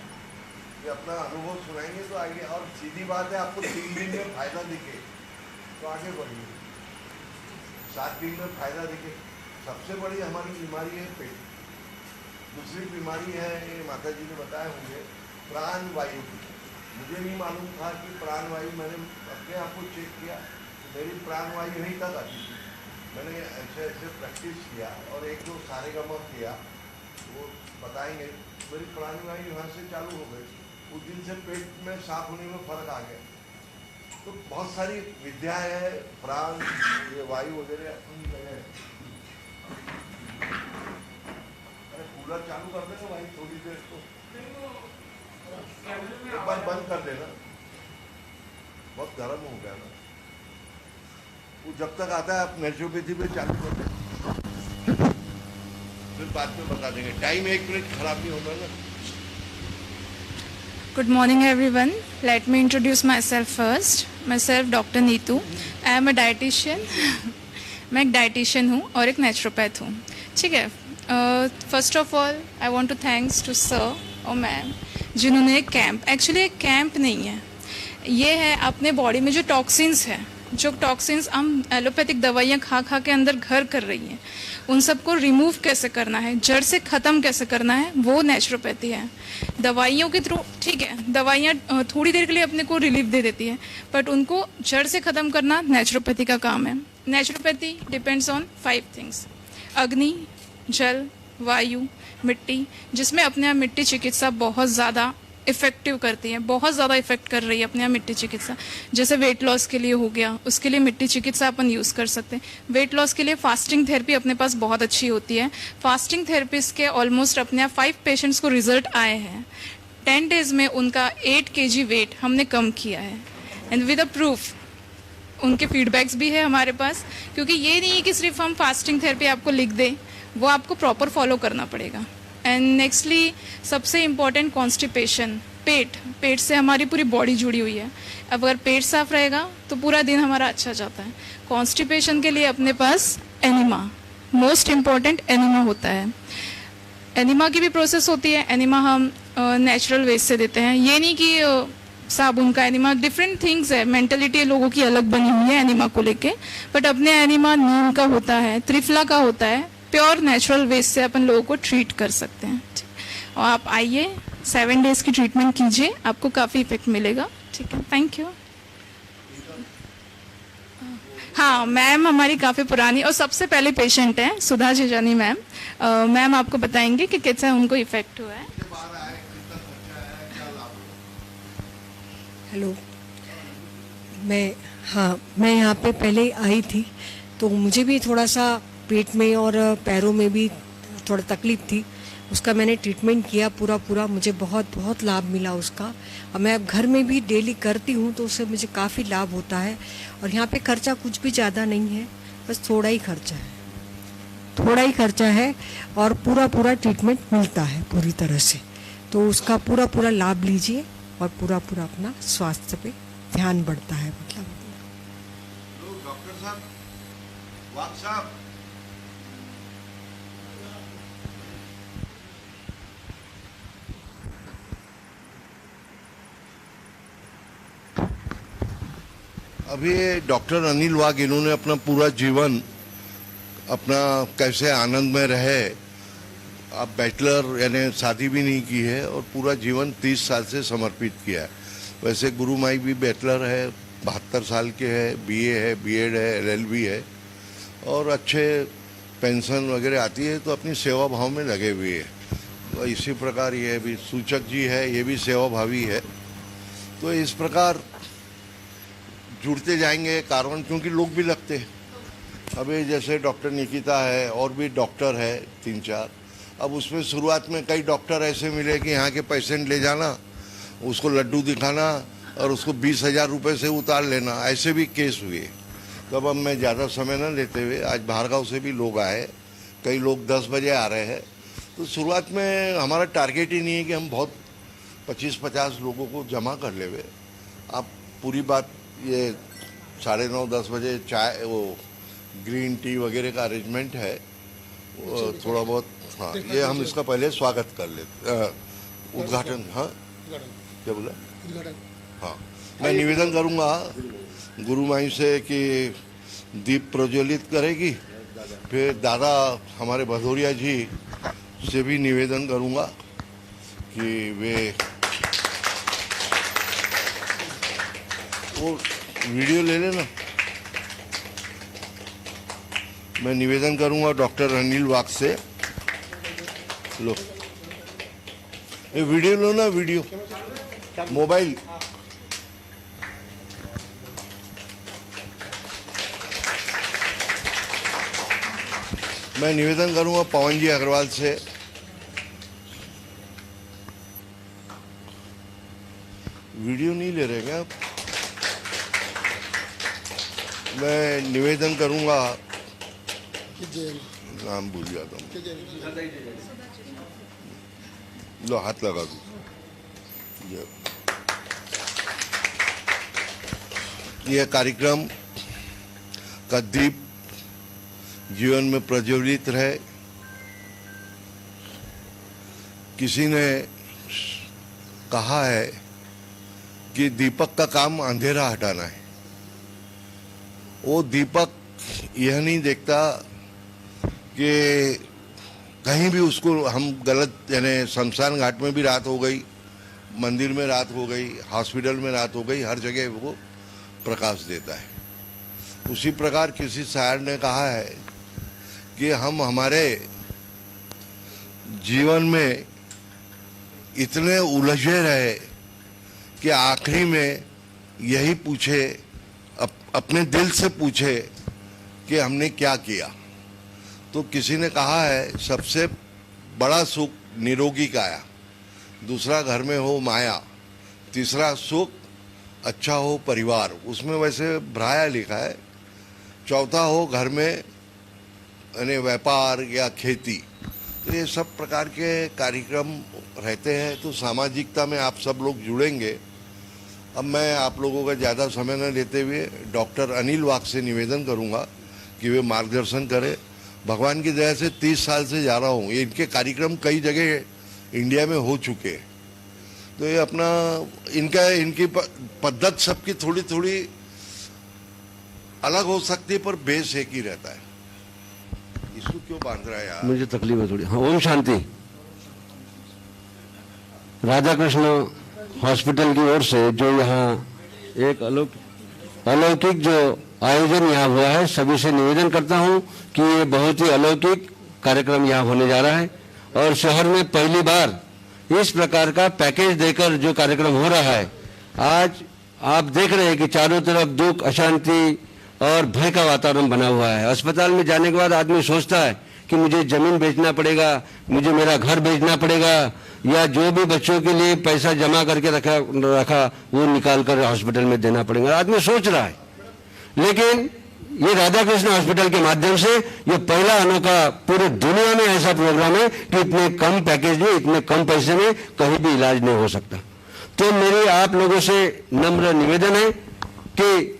ये अपना अनुभव सुनाएंगे तो आगे, और सीधी बात है, आपको 3 दिन में फायदा दिखे तो आगे बढ़िए, 7 दिन में फायदा दिखे। सबसे बड़ी हमारी बीमारी है पेट, दूसरी बीमारी है, ये माता जी ने बताया होंगे, प्राण वायु की। मुझे नहीं मालूम था कि प्राण वायु, मैंने अपने आप को चेक किया, मेरी प्राण वायु यहीं तक आती थी। मैंने ऐसे ऐसे प्रैक्टिस किया और 1-2 सारेगामा किया, वो बताएंगे, मेरी प्राण वायु यहाँ से चालू हो गई। उस दिन से पेट में साफ होने में फर्क आ गया। तो बहुत सारी विद्या है, प्राण, ये वायु वगैरह अपनी जगह है। अरे कूलर चालू कर देना भाई थोड़ी देर, तो एक बार बंद कर देना, बहुत गर्म हो गया ना। वो जब तक आता है आप नेचुरोपैथी पे चालू कर दें, फिर बाद में बता देंगे। टाइम 1 मिनट खराब नहीं होगा ना। Good morning everyone. Let me introduce myself first. Myself Dr. Neetu. I am a dietitian. मैं एक डाइटिशियन हूँ और एक नेचुरोपैथ हूँ, ठीक है। First of all I want to thanks to sir और मैम जिन्होंने एक कैंप, एक्चुअली एक कैंप नहीं है ये, है अपने बॉडी में जो टॉक्सिन्स है, जो टॉक्सिन्स हम एलोपैथिक दवाइयाँ खा खा के अंदर घर कर रही हैं, उन सबको रिमूव कैसे करना है, जड़ से ख़त्म कैसे करना है, वो नेचुरोपैथी है। दवाइयों के थ्रू ठीक है, दवाइयाँ थोड़ी देर के लिए अपने को रिलीफ दे देती हैं, बट उनको जड़ से ख़त्म करना नेचुरोपैथी का काम है। नेचुरोपैथी डिपेंड्स ऑन 5 थिंग्स: अग्नि, जल, वायु, मिट्टी, जिसमें अपने यहाँ मिट्टी चिकित्सा बहुत ज़्यादा इफेक्टिव करती है, बहुत ज़्यादा इफेक्ट कर रही है अपने यहाँ मिट्टी चिकित्सा। जैसे वेट लॉस के लिए हो गया, उसके लिए मिट्टी चिकित्सा अपन यूज़ कर सकते हैं। वेट लॉस के लिए फास्टिंग थेरेपी अपने पास बहुत अच्छी होती है। फास्टिंग थेरेपिस्ट के ऑलमोस्ट अपने यहाँ 5 पेशेंट्स को रिजल्ट आए हैं। 10 डेज में उनका 8 kg वेट हमने कम किया है, एंड विद अ प्रूफ। उनके फीडबैक्स भी है हमारे पास, क्योंकि ये नहीं है कि सिर्फ हम फास्टिंग थेरेपी आपको लिख दें, वो आपको प्रॉपर फॉलो करना पड़ेगा। एंड नेक्स्टली सबसे इम्पॉर्टेंट कॉन्स्टिपेशन, पेट से हमारी पूरी बॉडी जुड़ी हुई है। अब अगर पेट साफ रहेगा तो पूरा दिन हमारा अच्छा जाता है। कॉन्स्टिपेशन के लिए अपने पास एनिमा, मोस्ट इम्पॉर्टेंट एनिमा होता है। एनिमा की भी प्रोसेस होती है, एनिमा हम नेचुरल वेस्ट से देते हैं, ये नहीं कि साबुन का एनिमा, डिफरेंट थिंग्स है। मेंटलिटी लोगों की अलग बनी हुई है एनिमा को लेके, बट अपने एनिमा नीम का होता है, त्रिफला का होता है, प्योर नेचुरल वेस्ट से अपन लोगों को ट्रीट कर सकते हैं। और आप आइए, 7 डेज की ट्रीटमेंट कीजिए, आपको काफ़ी इफेक्ट मिलेगा, ठीक है। Thank you. हाँ, मैम हमारी काफ़ी पुरानी और सबसे पहले पेशेंट है, सुधा जिजानी मैम। मैम आपको बताएंगे कि कैसा उनको इफेक्ट हुआ है। हेलो, मैं यहाँ पे पहले आई थी, तो मुझे भी थोड़ा सा पेट में और पैरों में भी थोड़ा तकलीफ थी। उसका मैंने ट्रीटमेंट किया पूरा, मुझे बहुत लाभ मिला उसका। और मैं अब घर में भी डेली करती हूँ, तो उससे मुझे काफ़ी लाभ होता है। और यहाँ पे खर्चा कुछ भी ज़्यादा नहीं है, बस थोड़ा ही खर्चा है और पूरा ट्रीटमेंट मिलता है पूरी तरह से। तो उसका पूरा लाभ लीजिए और पूरा अपना स्वास्थ्य पे ध्यान बढ़ता है। मतलब डॉक्टर साहब, वाक साहब, अभी डॉक्टर अनिल वाघ, इन्होंने अपना पूरा जीवन अपना कैसे आनंद में रहे, अब बैचलर यानी शादी भी नहीं की है और पूरा जीवन 30 साल से समर्पित किया है। वैसे गुरु माई भी बैचलर है, 72 साल के है, बीए है, बीएड है, एलएलबी है और अच्छे पेंशन वगैरह आती है, तो अपनी सेवा भाव में लगे हुए है। तो इसी प्रकार ये भी सूचक जी है, ये भी सेवा भावी है। तो इस प्रकार जुड़ते जाएंगे कारण, क्योंकि लोग भी लगते हैं। अभी जैसे डॉक्टर निकिता है और भी डॉक्टर है 3-4। अब उसमें शुरुआत में कई डॉक्टर ऐसे मिले कि यहाँ के पेशेंट ले जाना, उसको लड्डू दिखाना और उसको 20,000 रुपये से उतार लेना, ऐसे भी केस हुए। तब अब मैं ज़्यादा समय न लेते हुए, आज बाहरगांव से भी लोग आए, कई लोग 10 बजे आ रहे हैं। तो शुरुआत में हमारा टारगेट ही नहीं है कि हम बहुत 25-50 लोगों को जमा कर ले। आप पूरी बात ये 9:30-10 बजे चाय, वो ग्रीन टी वगैरह का अरेंजमेंट है, वो थोड़ा बहुत। हाँ, ये हम इसका पहले स्वागत कर लेते, उद्घाटन। हाँ, क्या बोला? हाँ, मैं निवेदन करूँगा गुरु माई से कि दीप प्रज्वलित करेगी। फिर दादा हमारे भदौरिया जी से भी निवेदन करूँगा कि वे वो वीडियो ले लेना। मैं निवेदन करूँगा डॉक्टर अनिल वाग से, लो ये वीडियो लो ना, वीडियो मोबाइल। मैं निवेदन करूंगा पवन जी अग्रवाल से, वीडियो नहीं ले रहे क्या आप? मैं निवेदन करूंगा, नाम भूल जाता हूँ, लो हाथ लगा दो। यह कार्यक्रम का दीप जीवन में प्रज्वलित रहे। किसी ने कहा है कि दीपक का काम अंधेरा हटाना है। वो दीपक यह नहीं देखता कि कहीं भी उसको हम गलत, यानी शमशान घाट में भी रात हो गई, मंदिर में रात हो गई, हॉस्पिटल में रात हो गई, हर जगह वो प्रकाश देता है। उसी प्रकार किसी शायर ने कहा है कि हम हमारे जीवन में इतने उलझे रहे कि आखिरी में यही पूछे, अपने दिल से पूछे कि हमने क्या किया। तो किसी ने कहा है सबसे बड़ा सुख निरोगी काया, दूसरा घर में हो माया, तीसरा सुख अच्छा हो परिवार, उसमें वैसे भ्राया लिखा है, चौथा हो घर में यानी व्यापार या खेती। तो ये सब प्रकार के कार्यक्रम रहते हैं। तो सामाजिकता में आप सब लोग जुड़ेंगे। अब मैं आप लोगों का ज़्यादा समय न लेते हुए डॉक्टर अनिल वाग से निवेदन करूंगा कि वे मार्गदर्शन करें। भगवान की दया से 30 साल से जा रहा हूँ, ये इनके कार्यक्रम कई जगह इंडिया में हो चुके हैं। तो ये अपना इनकी पद्धत सबकी थोड़ी थोड़ी अलग हो सकती है, पर बेस एक ही रहता है। इसको क्यों बांध रहा है यार? मुझे तकलीफ है थोड़ी। हाँ, ओम शांति। राधा कृष्ण हॉस्पिटल की ओर से जो यहाँ एक अलौकिक जो आयोजन यहाँ हुआ है, सभी से निवेदन करता हूँ कि ये बहुत ही अलौकिक कार्यक्रम यहाँ होने जा रहा है और शहर में पहली बार इस प्रकार का पैकेज देकर जो कार्यक्रम हो रहा है। आज आप देख रहे हैं कि चारों तरफ दुख, अशांति और भय का वातावरण बना हुआ है। अस्पताल में जाने के बाद आदमी सोचता है कि मुझे जमीन बेचना पड़ेगा, मुझे मेरा घर बेचना पड़ेगा, या जो भी बच्चों के लिए पैसा जमा करके रखा वो निकाल कर हॉस्पिटल में देना पड़ेगा, आदमी सोच रहा है। लेकिन ये राधा कृष्ण हॉस्पिटल के माध्यम से ये पहला अनोखा पूरे दुनिया में ऐसा प्रोग्राम है कि इतने कम पैकेज में, इतने कम पैसे में कहीं भी इलाज नहीं हो सकता। तो मेरी आप लोगों से नम्र निवेदन है कि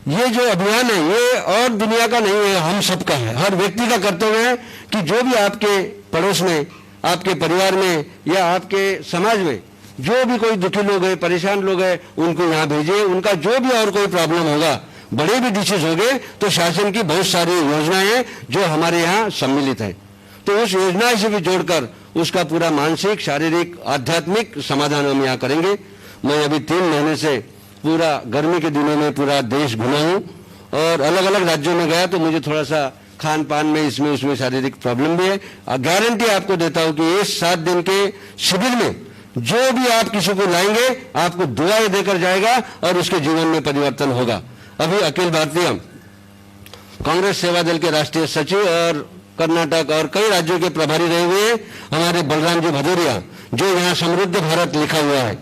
ये जो अभियान है ये और दुनिया का नहीं है, हम सबका है। हर व्यक्ति का कर्तव्य है कि जो भी आपके पड़ोस में, आपके परिवार में या आपके समाज में जो भी कोई दुखी लोग हैं, परेशान लोग हैं, उनको यहाँ भेजिए। उनका जो भी और कोई प्रॉब्लम होगा, बड़े भी डिसीज हो गए, तो शासन की बहुत सारी योजनाएं हैं जो हमारे यहाँ सम्मिलित है। तो उस योजना से भी जोड़कर उसका पूरा मानसिक, शारीरिक, आध्यात्मिक समाधान हम यहाँ करेंगे। मैं अभी 3 महीने से पूरा गर्मी के दिनों में पूरा देश घुमा हूँ और अलग अलग राज्यों में गया, तो मुझे थोड़ा सा खान पान में, इसमें उसमें शारीरिक प्रॉब्लम भी है। गारंटी आपको देता हूँ कि इस 7 दिन के शिविर में जो भी आप किसी को लाएंगे आपको दुआएं देकर जाएगा और उसके जीवन में परिवर्तन होगा। अभी अखिल भारतीय कांग्रेस सेवा दल के राष्ट्रीय सचिव और कर्नाटक और कई राज्यों के प्रभारी रहे हुए हैं हमारे बलराम जी भदौरिया, जो यहाँ समृद्ध भारत लिखा हुआ है,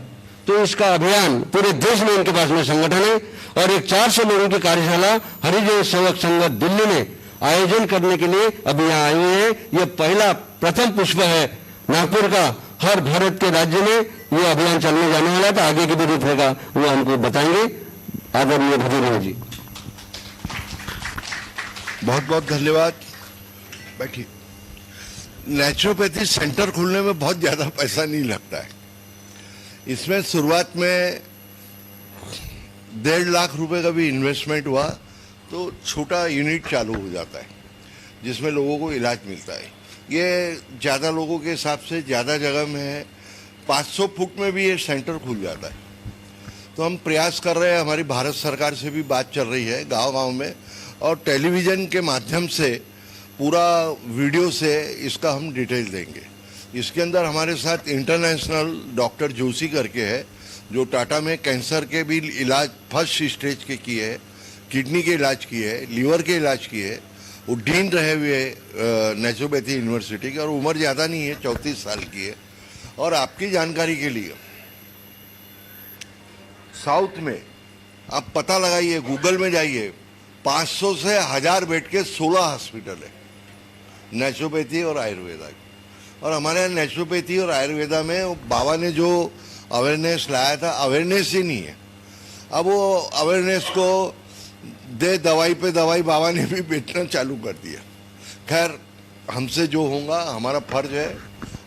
तो इसका अभियान पूरे देश में इनके पास में संगठन है और एक 400 लोगों की कार्यशाला हरिजन सेवक संघ दिल्ली में आयोजन करने के लिए अभी यहाँ आए हुए हैं। यह प्रथम पुष्प है नागपुर का, हर भारत के राज्य में ये अभियान चलने जाने वाला था। आगे की भी रूपरेखा वो हमको बताएंगे। आदरणीय भदौरिया जी, बहुत बहुत धन्यवाद। बैठिए। नेचुरोपैथी सेंटर खोलने में बहुत ज़्यादा पैसा नहीं लगता है। इसमें शुरुआत में 1.5 लाख रुपए का भी इन्वेस्टमेंट हुआ तो छोटा यूनिट चालू हो जाता है जिसमें लोगों को इलाज मिलता है। ये ज़्यादा लोगों के हिसाब से ज़्यादा जगह में है, 500 फुट में भी ये सेंटर खुल जाता है। तो हम प्रयास कर रहे हैं, हमारी भारत सरकार से भी बात चल रही है गांव-गांव में, और टेलीविज़न के माध्यम से पूरा वीडियो से इसका हम डिटेल देंगे। इसके अंदर हमारे साथ इंटरनेशनल डॉक्टर जोशी करके है, जो टाटा में कैंसर के भी इलाज फर्स्ट स्टेज के किए है, किडनी के इलाज किए है, लीवर के इलाज किए है। वो डीन रहे हुए नेचुरोपैथी यूनिवर्सिटी के, और उम्र ज़्यादा नहीं है, 34 साल की है। और आपकी जानकारी के लिए साउथ में आप पता लगाइए, गूगल में जाइए, 500 से 1000 बेड के 16 हॉस्पिटल है नेचुरोपैथी और आयुर्वेदा की। और हमारे यहाँ नेचुरोपैथी और आयुर्वेदा में बाबा ने जो अवेयरनेस लाया था, अवेयरनेस ही नहीं है। अब वो अवेयरनेस को दे दवाई पे दवाई बाबा ने भी बेचना चालू कर दिया। खैर, हमसे जो होगा हमारा फर्ज है,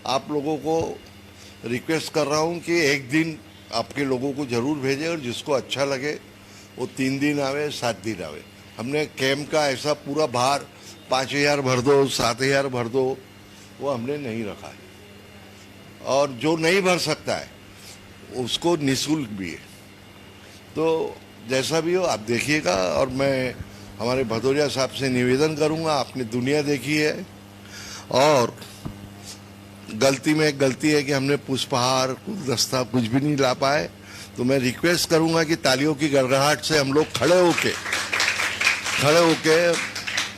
आप लोगों को रिक्वेस्ट कर रहा हूँ कि एक दिन आपके लोगों को ज़रूर भेजें, और जिसको अच्छा लगे वो 3 दिन आवे, 7 दिन आवे। हमने कैंप का ऐसा पूरा भार 5000 भर दो, 7000 भर दो, वो हमने नहीं रखा है। और जो नहीं भर सकता है उसको निःशुल्क भी है। तो जैसा भी हो आप देखिएगा। और मैं हमारे भदौरिया साहब से निवेदन करूंगा, आपने दुनिया देखी है और गलती में एक गलती है कि हमने पुष्पहार, गुलदस्ता कुछ भी नहीं ला पाए। तो मैं रिक्वेस्ट करूंगा कि तालियों की गड़गड़ाहट से हम लोग खड़े होके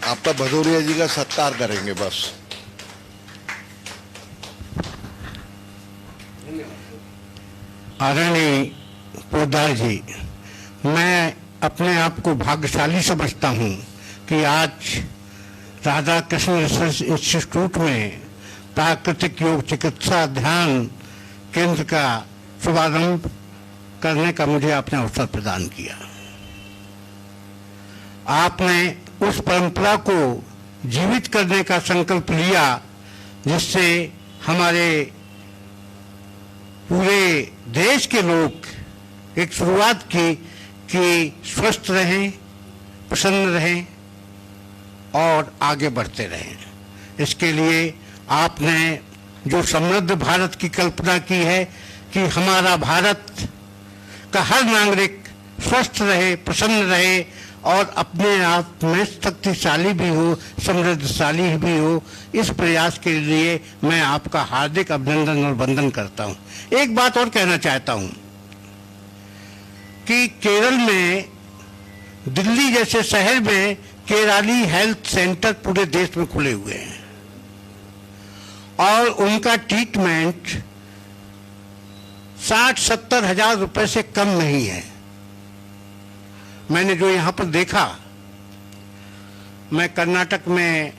आपका भदौरिया जी का सत्कार करेंगे बस। आदरणीय पोद्दार जी, मैं अपने आप को भाग्यशाली समझता हूं कि आज राधा कृष्ण रिसर्च इंस्टीट्यूट में प्राकृतिक योग चिकित्सा ध्यान केंद्र का शुभारंभ करने का मुझे आपने अवसर प्रदान किया। आपने उस परंपरा को जीवित करने का संकल्प लिया जिससे हमारे पूरे देश के लोग एक शुरुआत की कि स्वस्थ रहें, प्रसन्न रहें और आगे बढ़ते रहें। इसके लिए आपने जो समृद्ध भारत की कल्पना की है कि हमारा भारत का हर नागरिक स्वस्थ रहे, प्रसन्न रहे और अपने आप में शक्तिशाली भी हो, समृद्धशाली भी हो, इस प्रयास के लिए मैं आपका हार्दिक अभिनंदन और वंदन करता हूं। एक बात और कहना चाहता हूं कि केरल में, दिल्ली जैसे शहर में केराली हेल्थ सेंटर पूरे देश में खुले हुए हैं और उनका ट्रीटमेंट 60-70 हजार रुपए से कम नहीं है। मैंने जो यहाँ पर देखा, मैं कर्नाटक में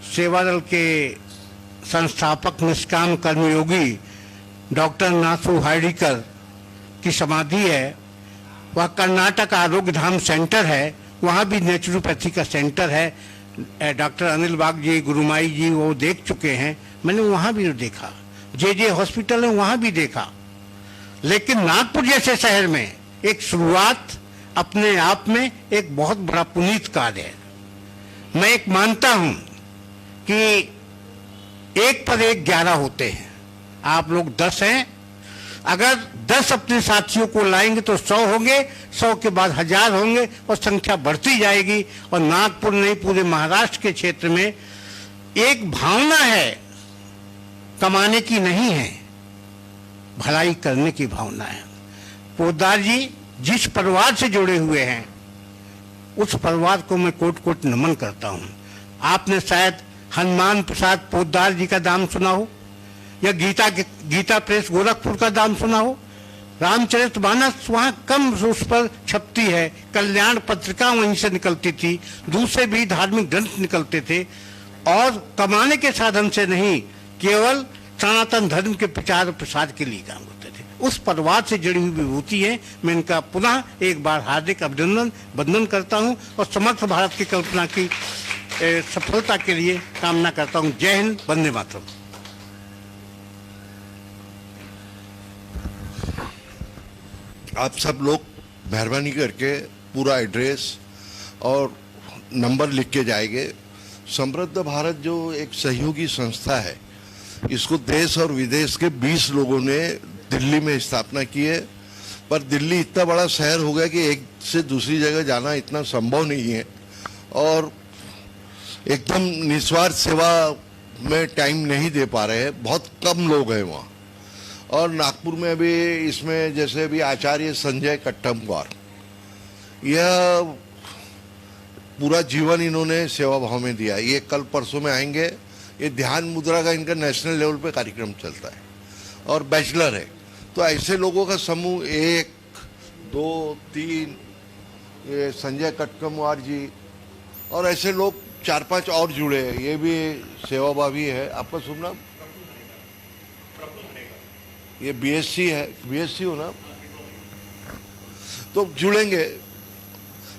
सेवादल के संस्थापक निष्काम कर्मयोगी डॉक्टर नाथू हार्डीकर की समाधि है, वह कर्नाटक आरोग्य धाम सेंटर है, वहाँ भी नेचुरोपैथी का सेंटर है। डॉक्टर अनिल बाग जी, गुरुमाई जी वो देख चुके हैं, मैंने वहाँ भी देखा। जे हॉस्पिटल है वहाँ भी देखा। लेकिन नागपुर जैसे शहर में एक शुरुआत अपने आप में एक बहुत बड़ा पुनीत कार्य है। मैं एक मानता हूँ कि 1 पर 1 11 होते हैं। आप लोग 10 हैं, अगर 10 अपने साथियों को लाएंगे तो 100 होंगे, 100 के बाद 1000 होंगे और संख्या बढ़ती जाएगी। और नागपुर नहीं, पूरे महाराष्ट्र के क्षेत्र में एक भावना है, कमाने की नहीं है, भलाई करने की भावना है। पोद्दार जी जिस परिवार से जुड़े हुए हैं उस परिवार को मैं कोट कोट नमन करता हूँ। आपने शायद हनुमान प्रसाद पोद्दार जी का नाम सुना हो, या गीता प्रेस गोरखपुर का नाम सुना हो। रामचरितमानस वहाँ कम उस पर छपती है, कल्याण पत्रिका वहीं से निकलती थी, दूसरे भी धार्मिक ग्रंथ निकलते थे, और कमाने के साधन से नहीं, केवल सनातन धर्म के प्रचार और प्रसार के लिए काम होते थे। उस परिवार से जुड़ी हुई विभूति है। मैं इनका पुनः एक बार हार्दिक अभिनंदन वंदन करता हूँ और समर्थ भारत की कल्पना की सफलता के लिए कामना करता हूँ। जय हिंद, वंदे मातरम। आप सब लोग मेहरबानी करके पूरा एड्रेस और नंबर लिख के जाएंगे। समृद्ध भारत जो एक सहयोगी संस्था है, इसको देश और विदेश के 20 लोगों ने दिल्ली में स्थापना की है, पर दिल्ली इतना बड़ा शहर हो गया कि एक से दूसरी जगह जाना इतना संभव नहीं है, और एकदम निस्वार्थ सेवा में टाइम नहीं दे पा रहे हैं। बहुत कम लोग हैं वहाँ। और नागपुर में भी इसमें जैसे भी आचार्य संजय कट्टमवार, यह पूरा जीवन इन्होंने सेवा भाव में दिया। ये कल परसों में आएंगे। ये ध्यान मुद्रा का इनका नेशनल लेवल पे कार्यक्रम चलता है, और बैचलर है। तो ऐसे लोगों का समूह 1, 2, 3, ये संजय कट्टमवार जी, और ऐसे लोग 4-5 और जुड़े हैं। ये भी सेवाभावी है। आपका शुभ नाम? ये बीएससी है, बीएससी हो ना, तो जुड़ेंगे।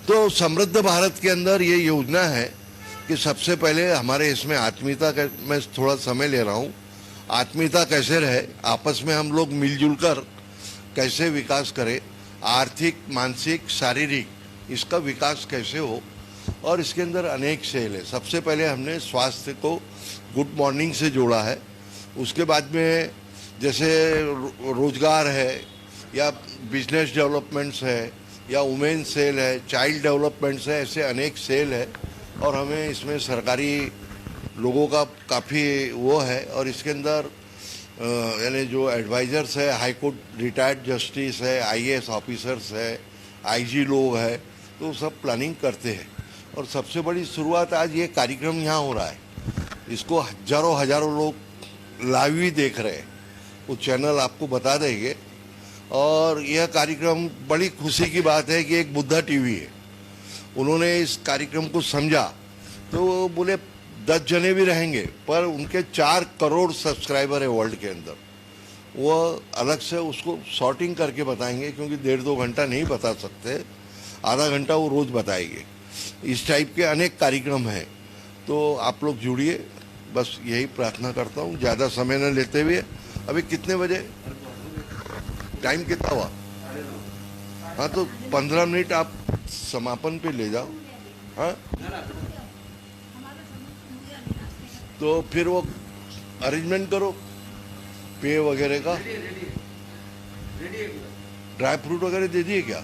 तो समृद्ध भारत के अंदर ये योजना है कि सबसे पहले हमारे इसमें आत्मीयता का, मैं थोड़ा समय ले रहा हूँ, आत्मीयता कैसे रहे, आपस में हम लोग मिलजुल कर कैसे विकास करें, आर्थिक, मानसिक, शारीरिक, इसका विकास कैसे हो। और इसके अंदर अनेक सेल है। सबसे पहले हमने स्वास्थ्य को गुड मॉर्निंग से जोड़ा है। उसके बाद में जैसे रोजगार है, या बिजनेस डेवलपमेंट्स है, या वुमेन सेल है, चाइल्ड डेवलपमेंट्स है, ऐसे अनेक सेल है। और हमें इसमें सरकारी लोगों का काफ़ी वो है। और इसके अंदर यानी जो एडवाइज़र्स है, हाई कोर्ट रिटायर्ड जस्टिस है, आईएएस ऑफिसर्स है, आईजी लोग है, तो सब प्लानिंग करते हैं। और सबसे बड़ी शुरुआत आज ये कार्यक्रम यहाँ हो रहा है, इसको हजारों लोग लाइव ही देख रहे हैं। वो चैनल आपको बता देंगे। और यह कार्यक्रम, बड़ी खुशी की बात है कि एक बुद्धा टीवी है, उन्होंने इस कार्यक्रम को समझा, तो वो बोले 10 जने भी रहेंगे, पर उनके 4 करोड़ सब्सक्राइबर है वर्ल्ड के अंदर। वो अलग से उसको सॉर्टिंग करके बताएंगे, क्योंकि 1.5-2 घंटा नहीं बता सकते, आधा घंटा वो रोज़ बताएंगे। इस टाइप के अनेक कार्यक्रम हैं। तो आप लोग जुड़िए, बस यही प्रार्थना करता हूँ। ज़्यादा समय न लेते हुए, अभी कितने बजे, टाइम कितना हुआ? हाँ, तो 15 मिनट आप समापन पे ले जाओ। हाँ, तो फिर वो अरेंजमेंट करो पे वगैरह का। ड्राई फ्रूट वगैरह दे दिए क्या?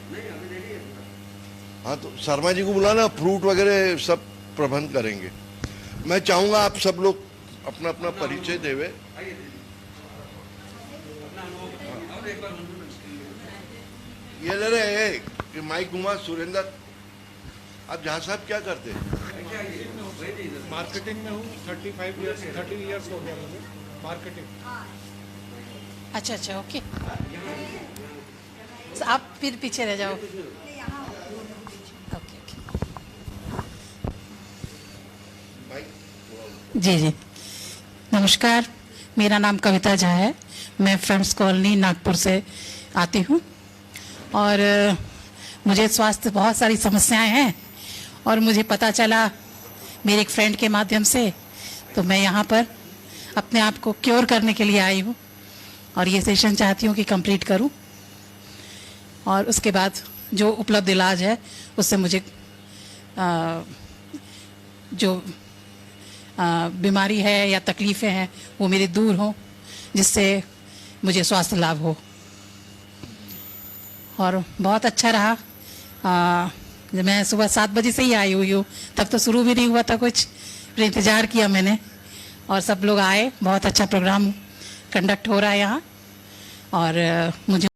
हाँ, तो शर्मा जी को बुलाना, फ्रूट वगैरह सब प्रबंध करेंगे। मैं चाहूँगा आप सब लोग अपना अपना परिचय देवे। ये ले रहे हैं कि माइक घुमा। सुरेंद्र, आप जहाँ साहब क्या करते हैं? मार्केटिंग में हूँ। 30 इयर्स हो गया मुझे मार्केटिंग। अच्छा, ओके। आप फिर पीछे रह जाओ। ओके। जी, नमस्कार, मेरा नाम कविता झा है। मैं फ्रेंड्स कॉलोनी नागपुर से आती हूँ, और मुझे स्वास्थ्य बहुत सारी समस्याएं हैं, और मुझे पता चला मेरे एक फ्रेंड के माध्यम से, तो मैं यहाँ पर अपने आप को क्योर करने के लिए आई हूँ, और ये सेशन चाहती हूँ कि कंप्लीट करूँ, और उसके बाद जो उपलब्ध इलाज है उससे मुझे जो बीमारी है या तकलीफ़ें हैं वो मेरी दूर हो, जिससे मुझे स्वास्थ्य लाभ हो। और बहुत अच्छा रहा। जब मैं सुबह 7 बजे से ही आई हुई हूँ, तब तो शुरू भी नहीं हुआ था कुछ, फिर इंतज़ार किया मैंने, और सब लोग आए। बहुत अच्छा प्रोग्राम कंडक्ट हो रहा है यहाँ, और मुझे